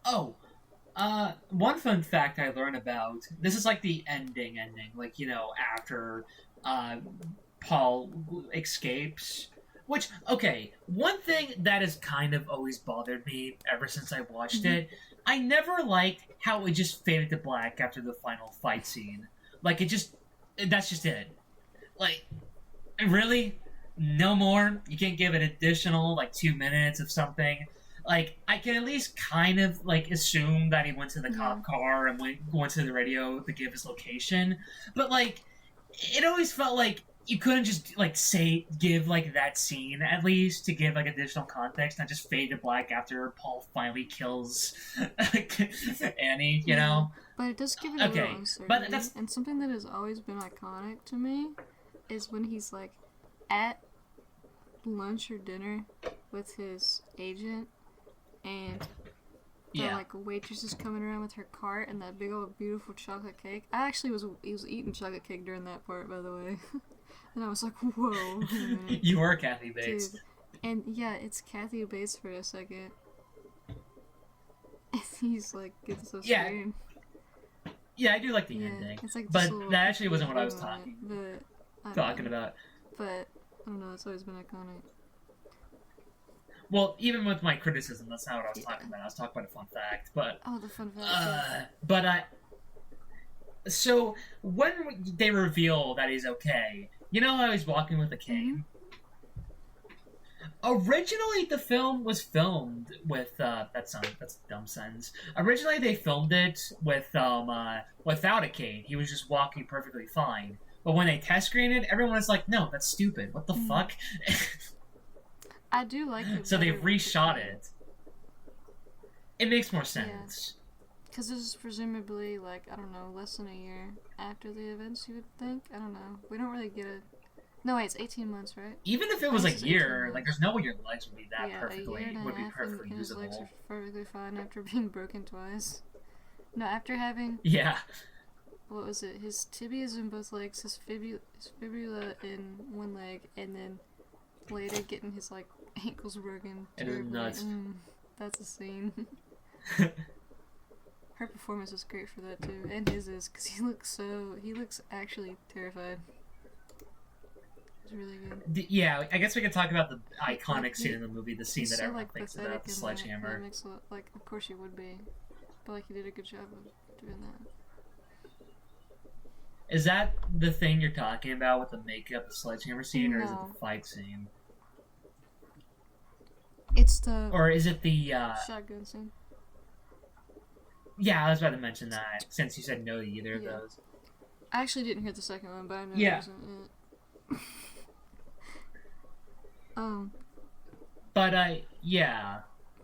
Oh, one fun fact I learned about, this is like the ending, like, you know, after, Paul escapes. Which, okay, one thing that has kind of always bothered me ever since I watched it, I never liked how it just faded to black after the final fight scene. Like, that's just it. Like, really? No more? You can't give an additional, like, 2 minutes of something? Like, I can at least kind of, like, assume that he went to the cop car and went to the radio to give his location. But, like, it always felt like you couldn't just like give like that scene at least to give like additional context, not just fade to black after Paul finally kills Annie. You Yeah, know? but it does give it a little Okay, uncertainty. but that's And something that has always been iconic to me is when he's like at lunch or dinner with his agent, and the yeah. like waitress is coming around with her cart and that big old beautiful chocolate cake. I actually was eating chocolate cake during that part, by the way, and I was like, whoa, wait a minute. You were Kathy Bates. Dude. And yeah, it's Kathy Bates for a second. And he's like, gets so Yeah. scared. Yeah, I do like the Yeah, ending, it's like but just a little that actually wasn't what I was twist on talking it, but I don't know. about. But I don't know, it's always been iconic. Well, even with my criticism, that's not what I was Yeah. talking about. I was talking about a fun fact, but Oh, the fun fact. so when they reveal that he's okay, you know how he's walking with a cane. Originally, the film was filmed with that's a dumb sentence. Originally, they filmed it with without a cane. He was just walking perfectly fine. But when they test screened it, everyone was like, "No, that's stupid. What the fuck?" I do like it. So they better with the reshot cane. it. It makes more sense. Because this is presumably, like, I don't know, less than a year after the events, you would think? I don't know. We don't really get a... No, wait, it's 18 months, right? Even if it was a This is year, 18 like there's no way your legs would be that yeah, a perfectly year and would a be half perfectly and his legs usable. are perfectly fine after being broken twice. No, after having, Yeah. what was it, his tibias in both legs, his fibula in one leg, and then later getting his, like, ankles broken. And his terribly. nuts. That's a scene. Her performance is great for that too, and his is, because he looks actually terrified. It's really good. Yeah, I guess we could talk about the iconic Like, scene in the movie, the scene He's that so, everyone like, thinks pathetic about, the and sledgehammer. that makes it, like, of course you would be, but like he did a good job of doing that. Is that the thing you're talking about with the makeup, the sledgehammer scene, or is it No. the fight scene? It's the Or is it the, shotgun scene. yeah, I was about to mention that, since you said no to either of Yeah. those. I actually didn't hear the second one, but I know Yeah. it wasn't it. But, yeah.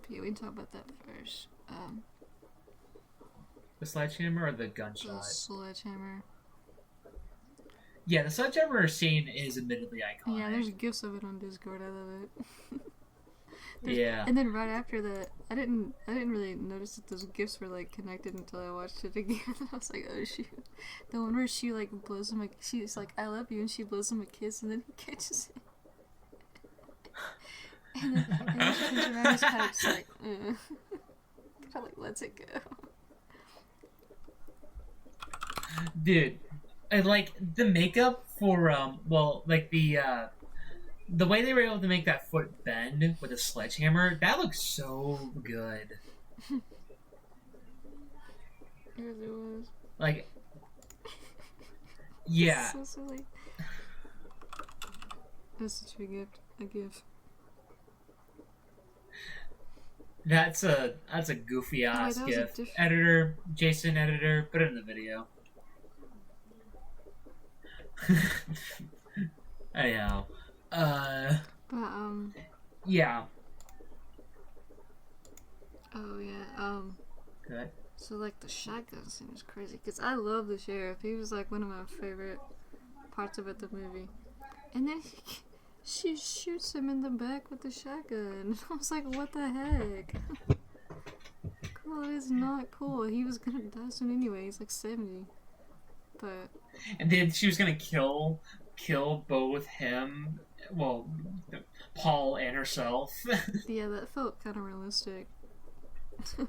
Yeah, we can talk about that first. The sledgehammer or the The gunshot? sledgehammer. Yeah, the sledgehammer scene is admittedly iconic. Yeah, there's gifs of it on Discord. I love it. Yeah. And then right after that, I didn't really notice that those gifts were like connected until I watched it again. I was like, oh shoot, the one where she like blows him she's like, I love you, and she blows him a kiss, and then he catches it. and then she turns around and he's kind of just like, kind of like lets it go. Dude, I like the makeup for well, like the way they were able to make that foot bend with a sledgehammer, that looks so good. It really was. Like, yeah, So silly. That's such a gift. A gift. that's a goofy ass that was a gift. diff- Editor, Jason, editor, put it in the video. Anyhow, But yeah. oh yeah, Good. so like the shotgun scene was crazy because I love the sheriff. He was like one of my favorite parts about the movie. And then she shoots him in the back with the shotgun. I was like, what the heck? Cool, it is not cool. He was gonna die soon anyway. He's like 70. But And then she was gonna kill both him, well, Paul and herself. yeah, that felt kind of realistic.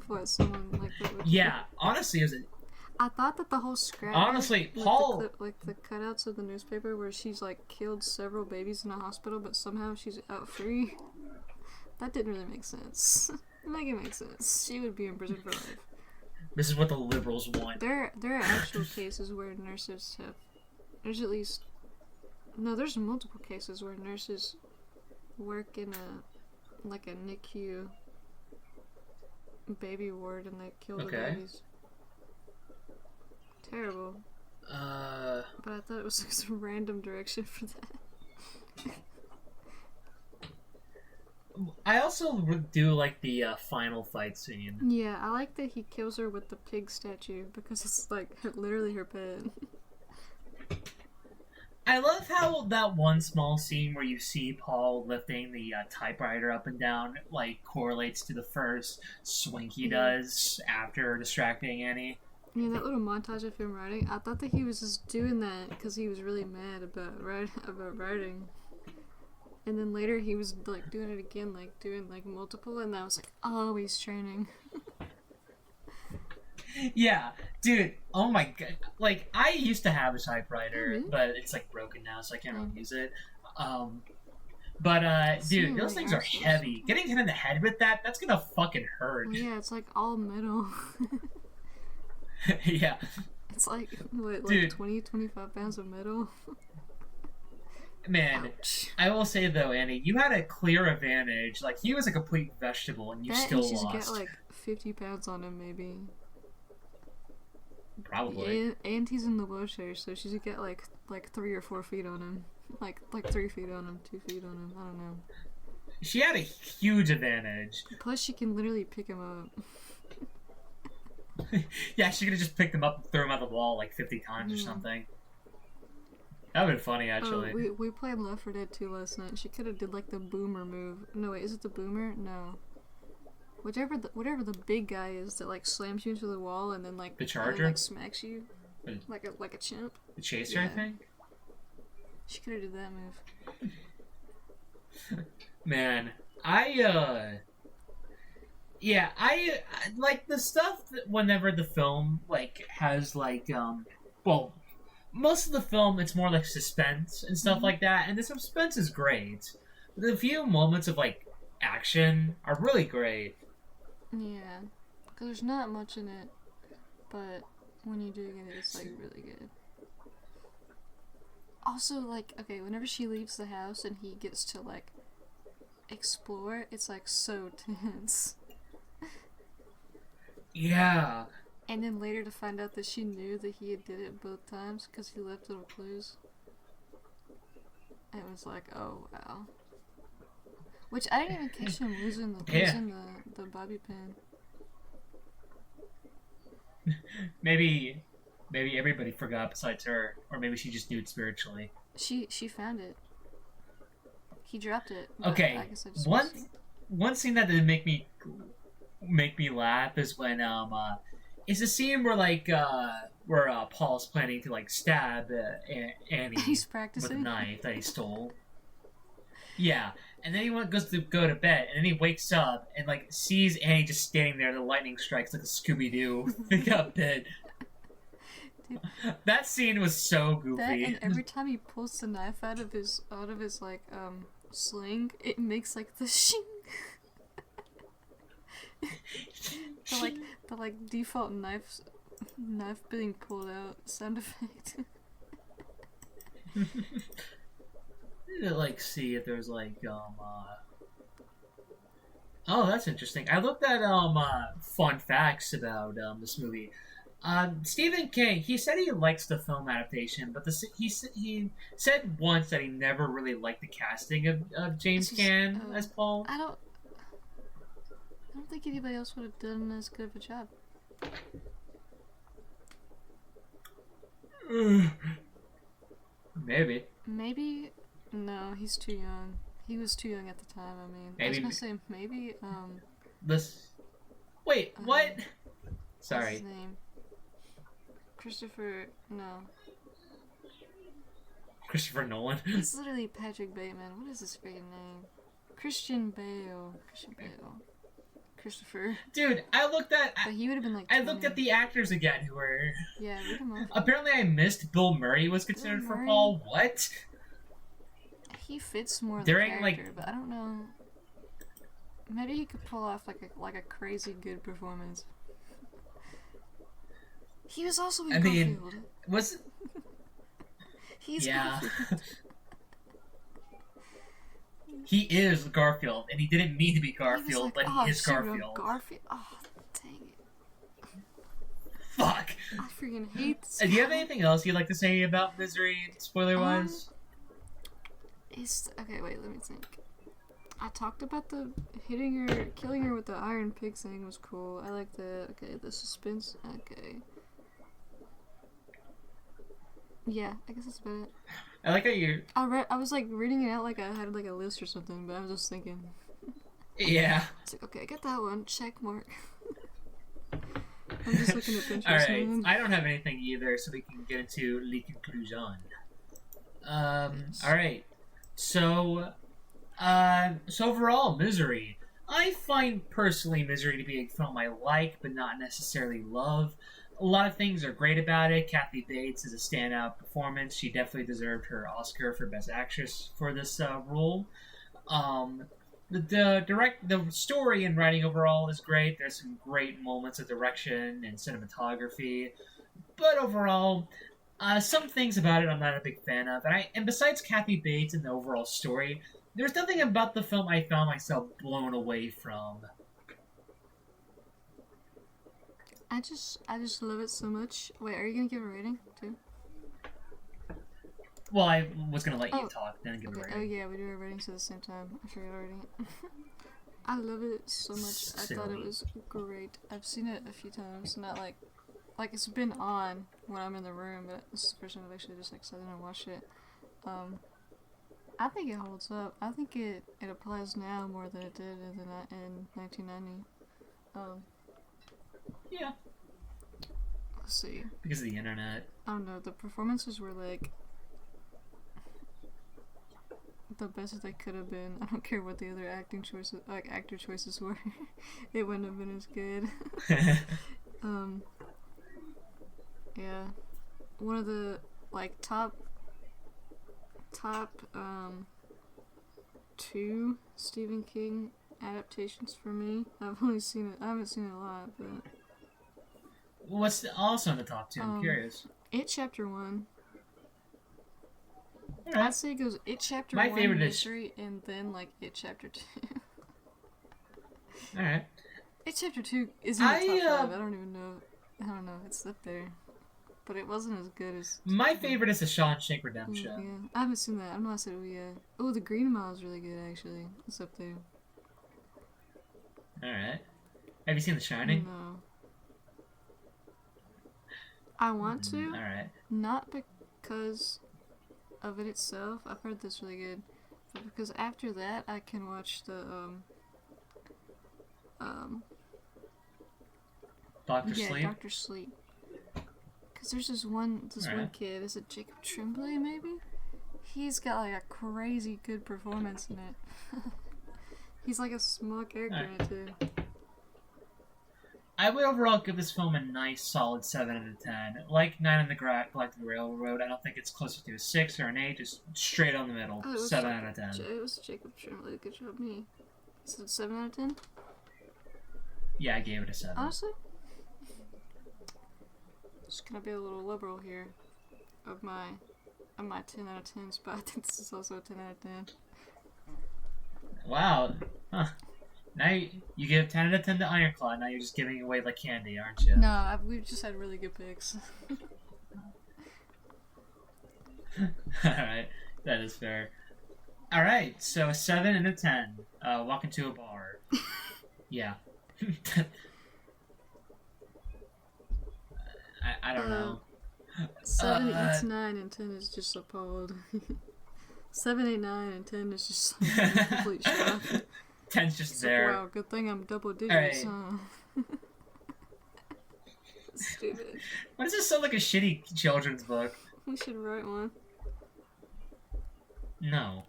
What someone like that would Yeah, honestly, it was I thought that the whole scrap. Honestly, like Paul- the like the cutouts of the newspaper where she's like killed several babies in a hospital, but somehow she's out free. That didn't really make sense. Make it make sense. She would be in prison for life. This is what the liberals want. There are actual cases where nurses have. There's at least. No, there's multiple cases where nurses work in a NICU baby ward and they kill the Okay. babies. Terrible. But I thought it was like some random direction for that. I also do like the final fight scene. Yeah, I like that he kills her with the pig statue because it's like literally her pet. I love how that one small scene where you see Paul lifting the typewriter up and down like correlates to the first swing he does after distracting Annie. Yeah, that little montage of him writing. I thought that he was just doing that because he was really mad about writing. And then later he was like doing it again, like doing like multiple, and I was like, oh, he's training. Yeah, dude. Oh my god. Like, I used to have a typewriter, really? but it's like broken now, so I can't really use it. Dude, Seeing, those like, things are axles. heavy. Getting hit in the head with that's gonna fucking hurt. Well, yeah, it's like all metal. Yeah. It's like, what, Dude. like 20, 25 pounds of metal? Man, Ouch. I will say though, Annie, you had a clear advantage. Like, he was a complete vegetable, and you That still and she's lost. get like 50 pounds on him, maybe. Probably. And he's in the wheelchair, so she's get like 3 or 4 feet on him. Like 3 feet on him, 2 feet on him, I don't know. She had a huge advantage. Plus she can literally pick him up. Yeah, she could have just picked him up and threw him at the wall like 50 times or something. That would have been funny, actually. Oh, we played Left 4 Dead 2 last night. She could have did like the boomer move. No, wait, is it the boomer? No. Whatever the big guy is that like slams you into the wall and then like The and charger? then, like smacks you The- like a chimp. The chaser, I Yeah. think? She could have did that move. Man, yeah, I like the stuff that whenever the film like has like well, most of the film it's more like suspense and stuff like that, and the suspense is great. The few moments of like action are really great. Yeah, because there's not much in it, but when you do get it, it's like really good. Also, like, okay, whenever she leaves the house and he gets to like explore, it's like so tense. Yeah. And then later to find out that she knew that he had did it both times because he left little clues. It was like, oh wow. Which I didn't even catch him losing the bobby pin. Maybe everybody forgot besides her, or maybe she just knew it spiritually. She found it. He dropped it. but Okay, I guess I just one missed it. one scene that did make me laugh is when it's a scene where Paul's planning to like stab Annie He's with a practicing. knife that he stole. Yeah, and then he goes to go to bed, and then he wakes up and like sees Annie just standing there. The lightning strikes like a Scooby Doo bit. Dude. That scene was so goofy. That and every time he pulls the knife out of his like sling, it makes like the shing. the like default knife being pulled out sound effect. To like see if there's like oh, that's interesting. I looked at fun facts about this movie. Stephen King, he said he likes the film adaptation, but he said once that he never really liked the casting of James Caan as Paul. I don't think anybody else would have done as good of a job. Maybe no, he's too young. He was too young at the time. I mean, I was gonna say maybe Wait, what? what's Sorry. his name? Christopher Nolan. It's literally Patrick Bateman. What is his freaking name? Christian Bale. Christopher. Dude, I looked at But he would have been like 20. I looked at the actors again who were. Yeah, read him off. Apparently, I missed Bill Murray was considered Bill for Murray? Paul. What? He fits more the During, character, like- but I don't know. Maybe he could pull off like a crazy good performance. He was also in I mean, Garfield. was He's yeah. Garfield. He is Garfield, and he didn't mean to be He was Garfield, like, but oh, he is shoot, I'm Garfield. Garfield. Oh, dang Fuck. I freaking hate this. Do you have anything else you'd like to say about Misery, spoiler-wise? Okay, wait, let me think. I talked about the killing her with the iron pig thing was cool. I like the, the suspense. Okay. Yeah, I guess that's about it. I like how you... I was like reading it out like I had like a list or something, but I was just thinking. Yeah. It's like, okay, I got that one. Check mark. I'm just looking at Pinterest. Alright, Man. I don't have anything either, so we can get into le conclusion. Alright. So overall, Misery. I find personally Misery to be a film I like, but not necessarily love. A lot of things are great about it. Kathy Bates is a standout performance. She definitely deserved her Oscar for Best Actress for this role. The story and writing overall is great. There's some great moments of direction and cinematography, but overall, some things about it I'm not a big fan of. And besides Kathy Bates and the overall story, there's nothing about the film I found myself blown away from. I just love it so much. Wait, are you gonna give a rating too? Well, I was gonna let you talk, then give a rating. Oh yeah, we do our ratings at the same time. I forgot already. I love it so much. I thought it was great. I've seen it a few times, not like it's been on when I'm in the room, but this is the first time I've actually just like sat down and watched it. I think it holds up. I think it applies now more than it did in 1990. Yeah. Let's see. Because of the internet. I don't know. The performances were like the best they could have been. I don't care what the other actor choices were. It wouldn't have been as good. Yeah. One of the like top 2 Stephen King adaptations for me. I've only seen it. I haven't seen it a lot, but what's also in the top 2? I'm curious. It Chapter 1. Right. I'd say it goes It Chapter 1, favorite Misery, and then like It Chapter 2. Alright. It Chapter 2 is in the top 5. I don't even know. I don't know. It's up there. But it wasn't as good as... My favorite is The Shawshank Redemption. Yeah. I haven't seen that. I'm not saying yet. Oh, The Green Mile is really good, actually. It's up there. Alright. Have you seen The Shining? No. I want to. Alright. Not because of it itself. I've heard that's really good. But because after that, I can watch the, Dr. Sleep? Yeah, Dr. Sleep. Because there's this one kid, is it Jacob Tremblay, maybe? He's got, like, a crazy good performance in it. He's, like, a small character in it, too. I would overall give this film a nice, solid 7 out of 10. Like Night on the Galactic Railroad, I don't think it's closer to a 6 or an 8, just straight on the middle. 7 out of 10. It was Jacob Tremblay. Good job, me. Is it 7 out of 10? Yeah, I gave it a 7. Honestly? Just gonna be a little liberal here of my 10 out of 10s, but I think this is also a 10 out of 10. Wow. Huh. Now you give 10 out of 10 to Ironclaw, now you're just giving away like candy, aren't you? No, we've just had really good picks. Alright, that is fair. Alright, so a 7 and a 10. Walk into a bar. Yeah. I don't know. 7, 8, 9, and 10 is just appalled. 7, 8, 9, and 10 is just like complete shock. 10's just It's there. like, wow, good thing I'm double digits, huh? Stupid. Why does this sound like a shitty children's book? We should write one. No.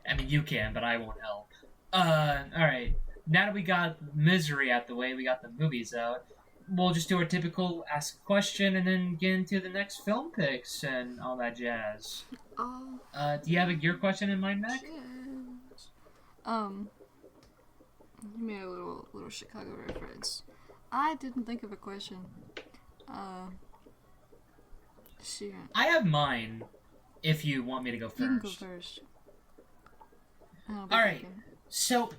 I mean, you can, but I won't help. Alright. Now that we got Misery out the way, we got the movies out, we'll just do our typical ask a question and then get into the next film picks and all that jazz. Oh. Do you have your question in mind, Mac? Yes. You made a little Chicago reference. I didn't think of a question. Shoot. I have mine, if you want me to go first. You can go first. Alright, so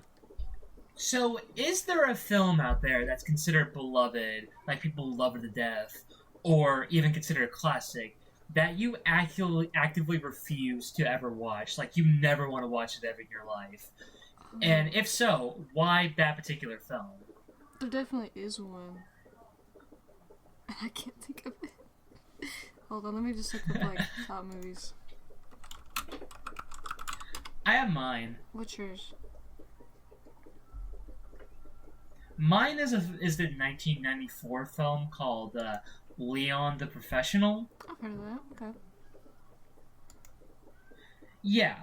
So, is there a film out there that's considered beloved, like people love it to death, or even considered a classic, that you actively refuse to ever watch? Like, you never want to watch it ever in your life? And if so, why that particular film? There definitely is one. And I can't think of it. Hold on, let me just look up like top movies. I have mine. What's yours? Mine is the 1994 film called Leon the Professional. I've heard of that. Okay. Yeah,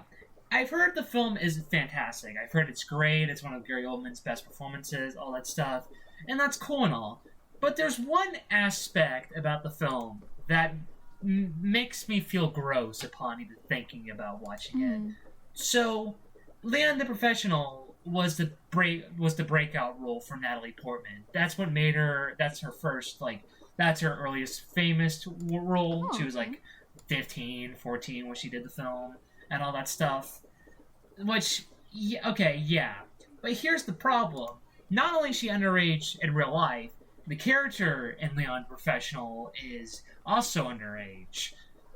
I've heard the film is fantastic. I've heard it's great. It's one of Gary Oldman's best performances, all that stuff, and that's cool and all. But there's one aspect about the film that makes me feel gross upon even thinking about watching it. So, Leon the Professional was the breakout role for Natalie Portman. That's what made her. That's her first That's her earliest famous role. Oh, she was like 15, 14 when she did the film and all that stuff. Which, yeah, okay, yeah. But here's the problem. Not only is she underage in real life, the character in Leon Professional is also underage.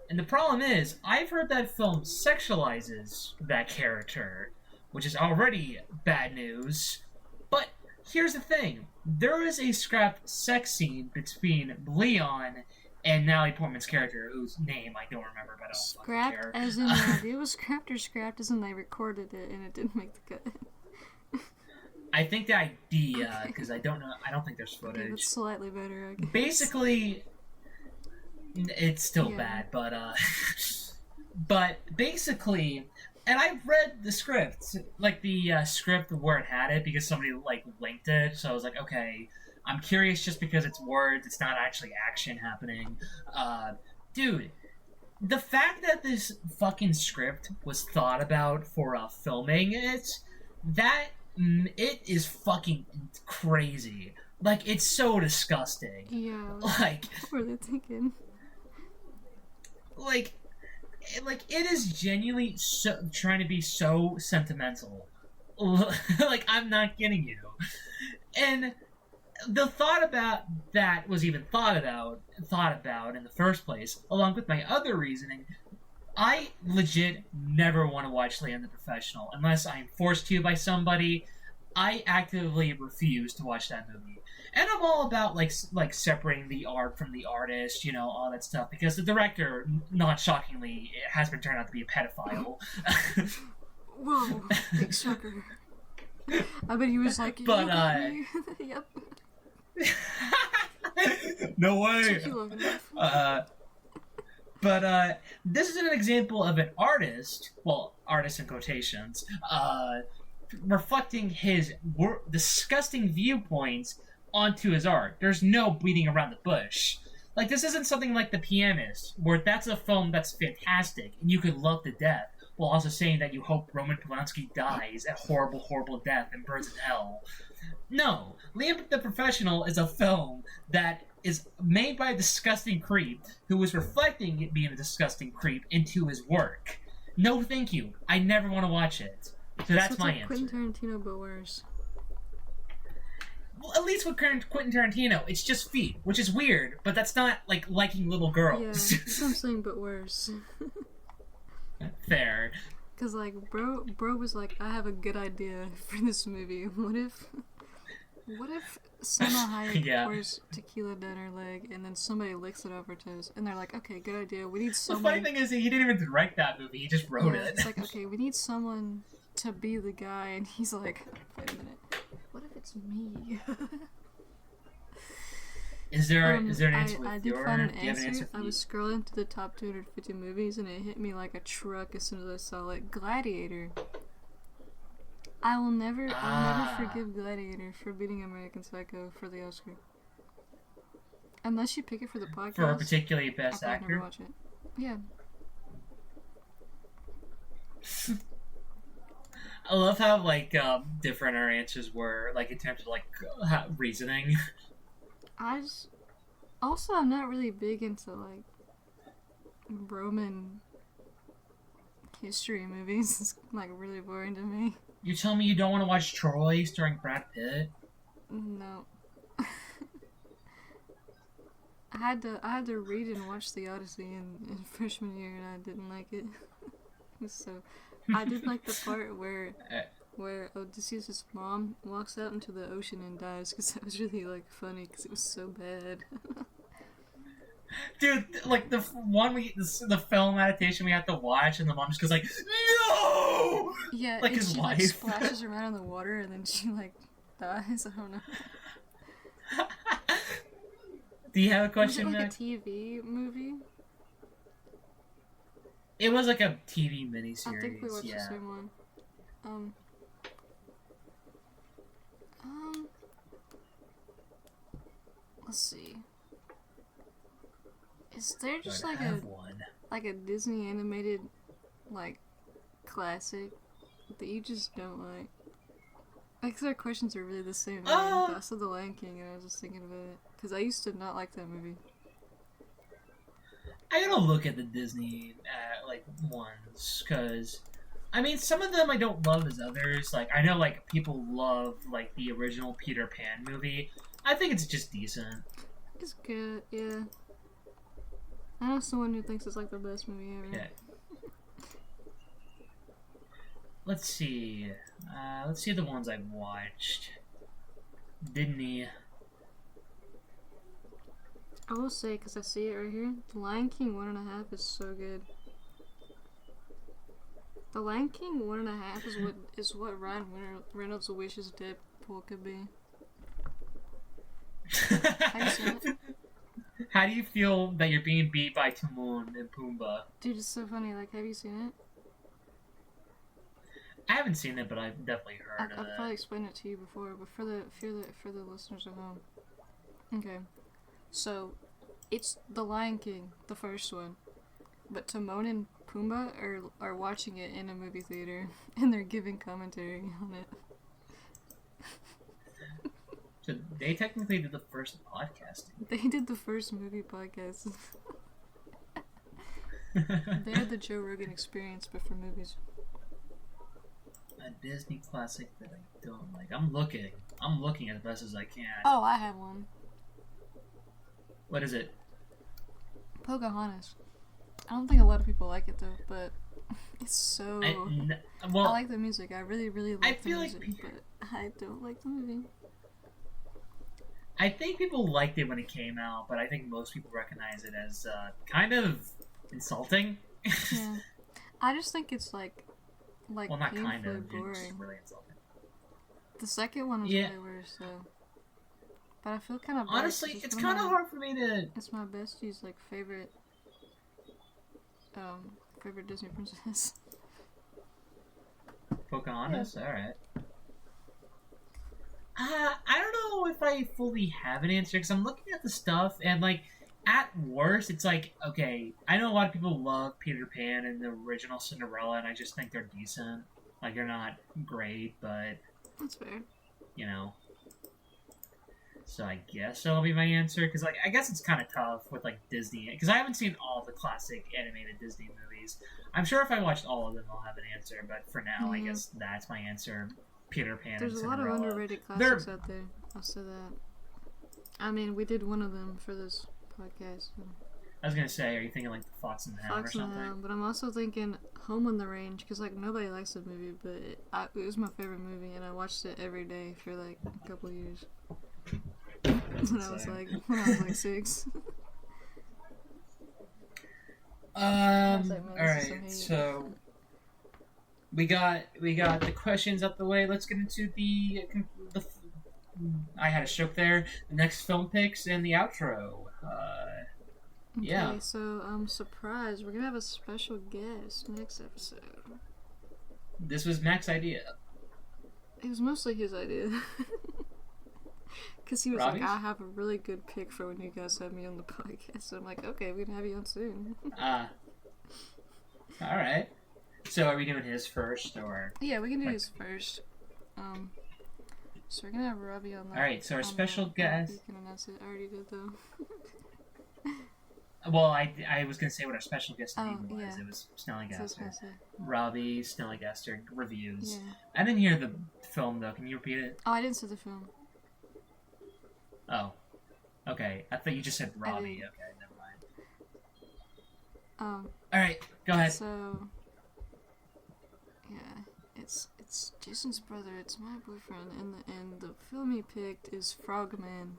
And the problem is, I've heard that film sexualizes that character, which is already bad news. But here's the thing. There is a scrapped sex scene between Leon and Natalie Portman's character, whose name I don't remember, but I don't fucking care. Scrapped as in the idea was scrapped, or scrapped as in they recorded it and it didn't make the cut? I think the idea, because I don't know, I don't think there's footage. Okay, that's slightly better, I guess. Basically, it's still bad, but but basically, and I read the script, like the script where it had it, because somebody like linked it, so I was like, okay, I'm curious just because it's words, it's not actually action happening. Dude, the fact that this fucking script was thought about for filming it, it is fucking crazy. Like, it's so disgusting. Yeah. Like, what were they thinking? Like, it is genuinely trying to be so sentimental. Like, I'm not kidding you. And the thought about that was even thought about in the first place, along with my other reasoning. I legit never want to watch Leon the Professional unless I'm forced to by somebody. I actively refuse to watch that movie. And I'm all about like separating the art from the artist, you know, all that stuff, because the director, not shockingly, has been turned out to be a pedophile. Whoa, big shocker. I bet he was like, but look at me. Yep. No way. Took you long enough. But this is an example of an artist, well, artist in quotations, reflecting his disgusting viewpoints onto his art. There's no beating around the bush. Like, this isn't something like The Pianist, where that's a film that's fantastic and you could love to death, while also saying that you hope Roman Polanski dies a horrible, horrible death and burns in hell. No, Liam the Professional is a film that is made by a disgusting creep who was reflecting it being a disgusting creep into his work. No, thank you. I never want to watch it. So that's my answer. Quentin Tarantino, but worse. Well, at least with Quentin Tarantino, it's just feet, which is weird, but that's not like liking little girls. Yeah, that's what I'm saying, but worse. Fair. Cause like, bro was like, I have a good idea for this movie. What if Selma Hayek pours tequila down her leg and then somebody licks it over toes, and they're like, okay, good idea. We need someone. The funny thing is, he didn't even direct that movie. He just wrote it. It's like, okay, we need someone to be the guy, and he's like, wait a minute, what if it's me? Is there an answer I with did your? find an Do you have an answer for I was scrolling to the top 250 movies, and it hit me like a truck as soon as I saw it. Gladiator. I'll never forgive Gladiator for beating American Psycho for the Oscar. Unless you pick it for the podcast. For a particularly best I'll actor? never watch it. Yeah. I love how, like, different our answers were, like, in terms of, like, reasoning. I'm not really big into, like, Roman history movies. It's, like, really boring to me. You tell me you don't want to watch Troy starring Brad Pitt? No. I had to read and watch The Odyssey in freshman year, and I didn't like it. So, I did like the part where Odysseus' mom walks out into the ocean and dies, because that was really like funny, because it was so bad. Dude, like the the film adaptation we have to watch, and the mom just goes like, "No!" Yeah, like and his she wife. like splashes around in the water, and then she like dies. I don't know. Do you have a Was it question, like a Mac? TV movie? It was like a TV I think we miniseries. watched the Yeah. same one. Um, um, let's see. Is there just Don't like have one. a Disney animated like classic that you just don't like? Like, 'cause our questions are really the same. But I saw The Lion King and I was just thinking about it because I used to not like that movie. I gotta look at the Disney like ones, because I mean some of them I don't love as others. Like I know like people love like the original Peter Pan movie. I think it's just decent. It's good, yeah. I know someone who thinks it's like the best movie ever. Okay. Let's see. Let's see the ones I've watched. Disney. I will say, because I see it right here, The Lion King 1.5 is so good. The Lion King 1.5 is what Ryan Reynolds wishes Deadpool could be. Have you seen it? How do you feel that you're being beat by Timon and Pumbaa? Dude, it's so funny. Like, have you seen it? I haven't seen it, but I've definitely heard of I've it. probably explained it to you before, but for the listeners at home. Okay, so it's The Lion King, the first one, but Timon and Pumbaa are watching it in a movie theater, and they're giving commentary on it. So they technically did the first podcasting. They did the first movie podcast. They had the Joe Rogan Experience, but for movies. A Disney classic that I don't like. I'm looking as best as I can. Oh, I have one. What is it? Pocahontas. I don't think a lot of people like it though, but it's so. Well, I like the music. I really, really like I the feel like music, but I don't like the movie. I think people liked it when it came out, but I think most people recognize it as kind of insulting. Yeah, I just think it's like well, not kind painfully of. It's boring. really insulting. The second one was Yeah. way worse though. But I feel kind of Honestly, it's kind of hard for me to. It's my bestie's like favorite Disney princess. Pocahontas? Alright. I don't know if I fully have an answer, because I'm looking at the stuff, and, like, at worst, it's like, okay, I know a lot of people love Peter Pan and the original Cinderella, and I just think they're decent. Like, they're not great, but, That's fair. you know. So I guess that'll be my answer, because, like, I guess it's kind of tough with, like, Disney, because I haven't seen all the classic animated Disney movies. I'm sure if I watched all of them, I'll have an answer, but for now, I guess that's my answer. Peter Pan There's and a lot Cinderella. of underrated classics out there. I'll say that. I mean, we did one of them for this podcast. I was gonna say, are you thinking like the Fox and the Hound Fox or and the something? Hound, but I'm also thinking Home on the Range, because like nobody likes the movie, but it was my favorite movie, and I watched it every day for like a couple years. when I was like 6. All like, man, this is right. some hate. So we got the questions up the way. Let's get into the. I had a stroke there. The next film picks and the outro. Yeah. Okay, so surprise, we're gonna have a special guest next episode. This was Mac's idea. It was mostly his idea. Because he was Robbie's? like, I have a really good pick for when you guys have me on the podcast. So I'm like, okay, we can have you on soon. All right. So are we doing his first or? Yeah, we can do his first. So we're gonna have Robbie on that. All right. So our on special that. guest. You can announce it. I already did though. Well, I was gonna say what our special guest Oh, name was. yeah. It was That's what I was Snellygaster. gonna say. Robbie Snellygaster reviews. Yeah. I didn't hear the film though. Can you repeat it? Oh, I didn't see the film. Oh, okay. I thought you just said Robbie. did. Okay, never mind. Um, All right, go ahead. so yeah, it's Jason's brother. It's my boyfriend, and the film he picked is Frogman.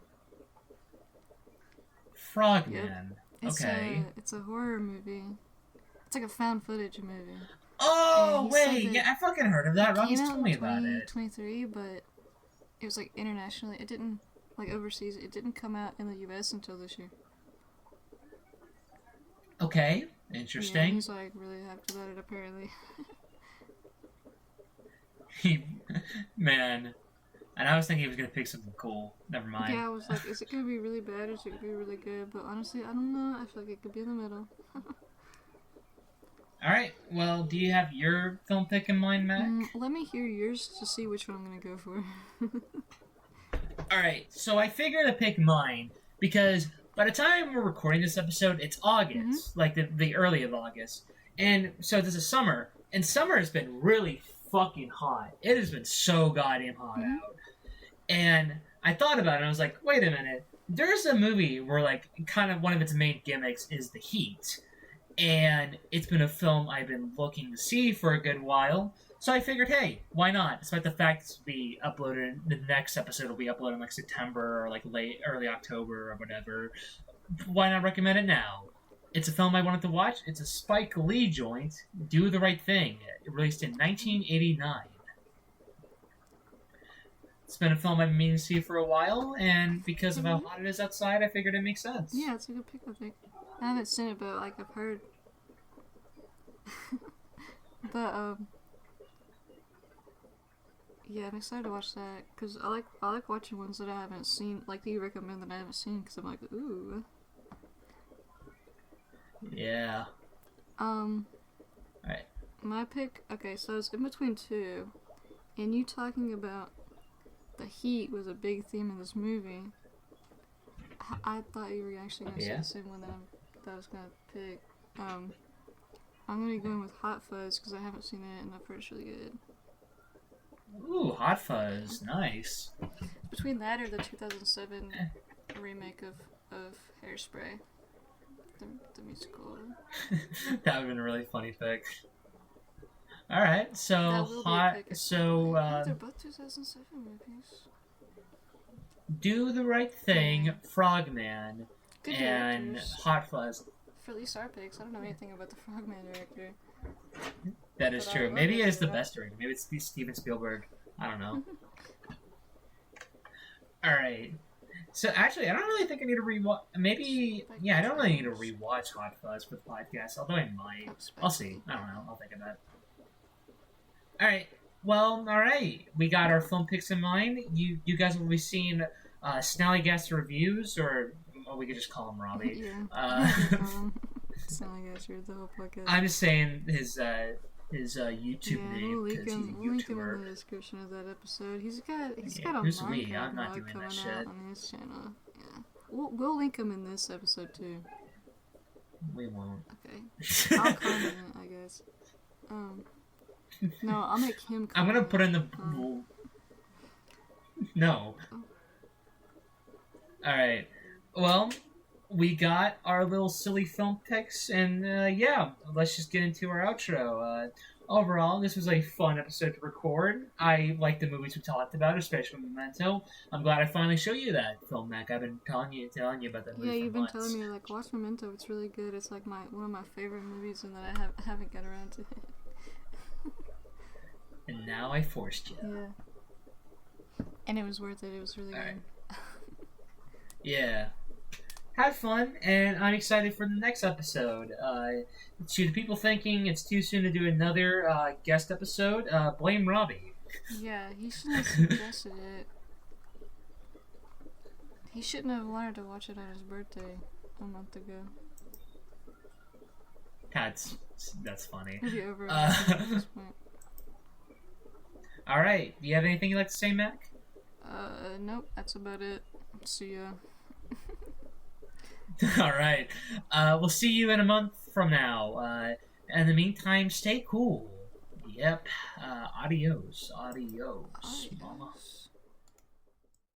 Frogman. It's Okay. it's a horror movie. It's like a found footage movie. Oh And he said wait, that yeah, I fucking heard of that. It Robbie's came out told me in about it. 2023, but it was like internationally. It didn't like overseas. It didn't come out in the U.S. until this year. Okay, Yeah, interesting. he's like really hyped about it apparently. Man, and I was thinking he was gonna pick something cool. Never mind. Yeah, I was like, is it gonna be really bad or is it gonna be really good? But honestly, I don't know. I feel like it could be in the middle. All right. Well, do you have your film pick in mind, Mac? Let me hear yours to see which one I'm gonna go for. All right. So I figured to pick mine because by the time we're recording this episode, it's August, like the early of August, and so this is summer, and summer has been really fucking hot. It has been so goddamn hot out, and I thought about it. And I was like, wait a minute. There's a movie where like kind of one of its main gimmicks is the heat. And it's been a film I've been looking to see for a good while. So I figured, hey, why not? Despite the fact this will be uploaded, the next episode will be uploaded in like September or like early October or whatever. Why not recommend it now? It's a film I wanted to watch. It's a Spike Lee joint, Do the Right Thing. It released in 1989. It's been a film I've been meaning to see for a while, and because of how hot it is outside, I figured it makes sense. Yeah, it's a good pick, I think. I haven't seen it, but like I've heard. But yeah, I'm excited to watch that because I like watching ones that I haven't seen, like that you recommend that I haven't seen, because I'm like, ooh. Yeah. Alright. My pick. Okay, so it's in between two, and you talking about the heat was a big theme in this movie. I thought you were actually gonna say the same one that I was gonna pick. I'm gonna be going with Hot Fuzz because I haven't seen it and I've heard it's really good. Ooh, Hot Fuzz, nice. Between that or the 2007 remake of Hairspray, the musical. That would have been a really funny pick. All right, so That will be a hot. pick. So They're both 2007 movies. Do the Right Thing, Frogman, Good and directors. Hot Fuzz. For at least our picks, I don't know anything about the Frogman director. That is But I true. love Maybe it, it is the yeah. best director. Maybe it's Steven Spielberg. I don't know. All right. So actually, I don't really think I need to rewatch. Maybe, yeah, I don't really need to rewatch Hot Fuzz for the podcast. Although I might. I'll see. I don't know. I'll think about it. All right. Well, all right. We got our film picks in mind. You guys will be seeing Snallygaster reviews, or we could just call him Robbie. Yeah. Sound like I shared the whole podcast. I'm just saying his YouTube name we'll link because he's a him. We'll link him in YouTuber. the description of that episode. He's got Yeah, a who's Minecraft we? I'm not vlog doing that coming shit. out on his channel. Yeah, we'll link him in this episode too. We won't. Okay, I'll comment it, I guess. No, I'll make him. I'm gonna put in the. Um, No. All right. Well, we got our little silly film picks, and yeah, let's just get into our outro. Overall, this was a fun episode to record. I like the movies we talked about, especially Memento. I'm glad I finally showed you that film, Mac. I've been telling you about that movie Yeah, for you've been months. telling me like watch Memento. It's really good. It's like one of my favorite movies, and that I haven't got around to it. And now I forced you. Yeah. And it was worth it. It was really All good. right. Yeah. Have fun, and I'm excited for the next episode. To the people thinking it's too soon to do another guest episode, blame Robbie. Yeah, he shouldn't have suggested it. He shouldn't have wanted to watch it on his birthday a month ago. That's funny. It'll be over at this point. All right. Do you have anything you'd like to say, Mac? Nope, that's about it. See ya. All right. We'll see you in a month from now. In the meantime, stay cool. Yep. Adios. Adios, mama. Adios.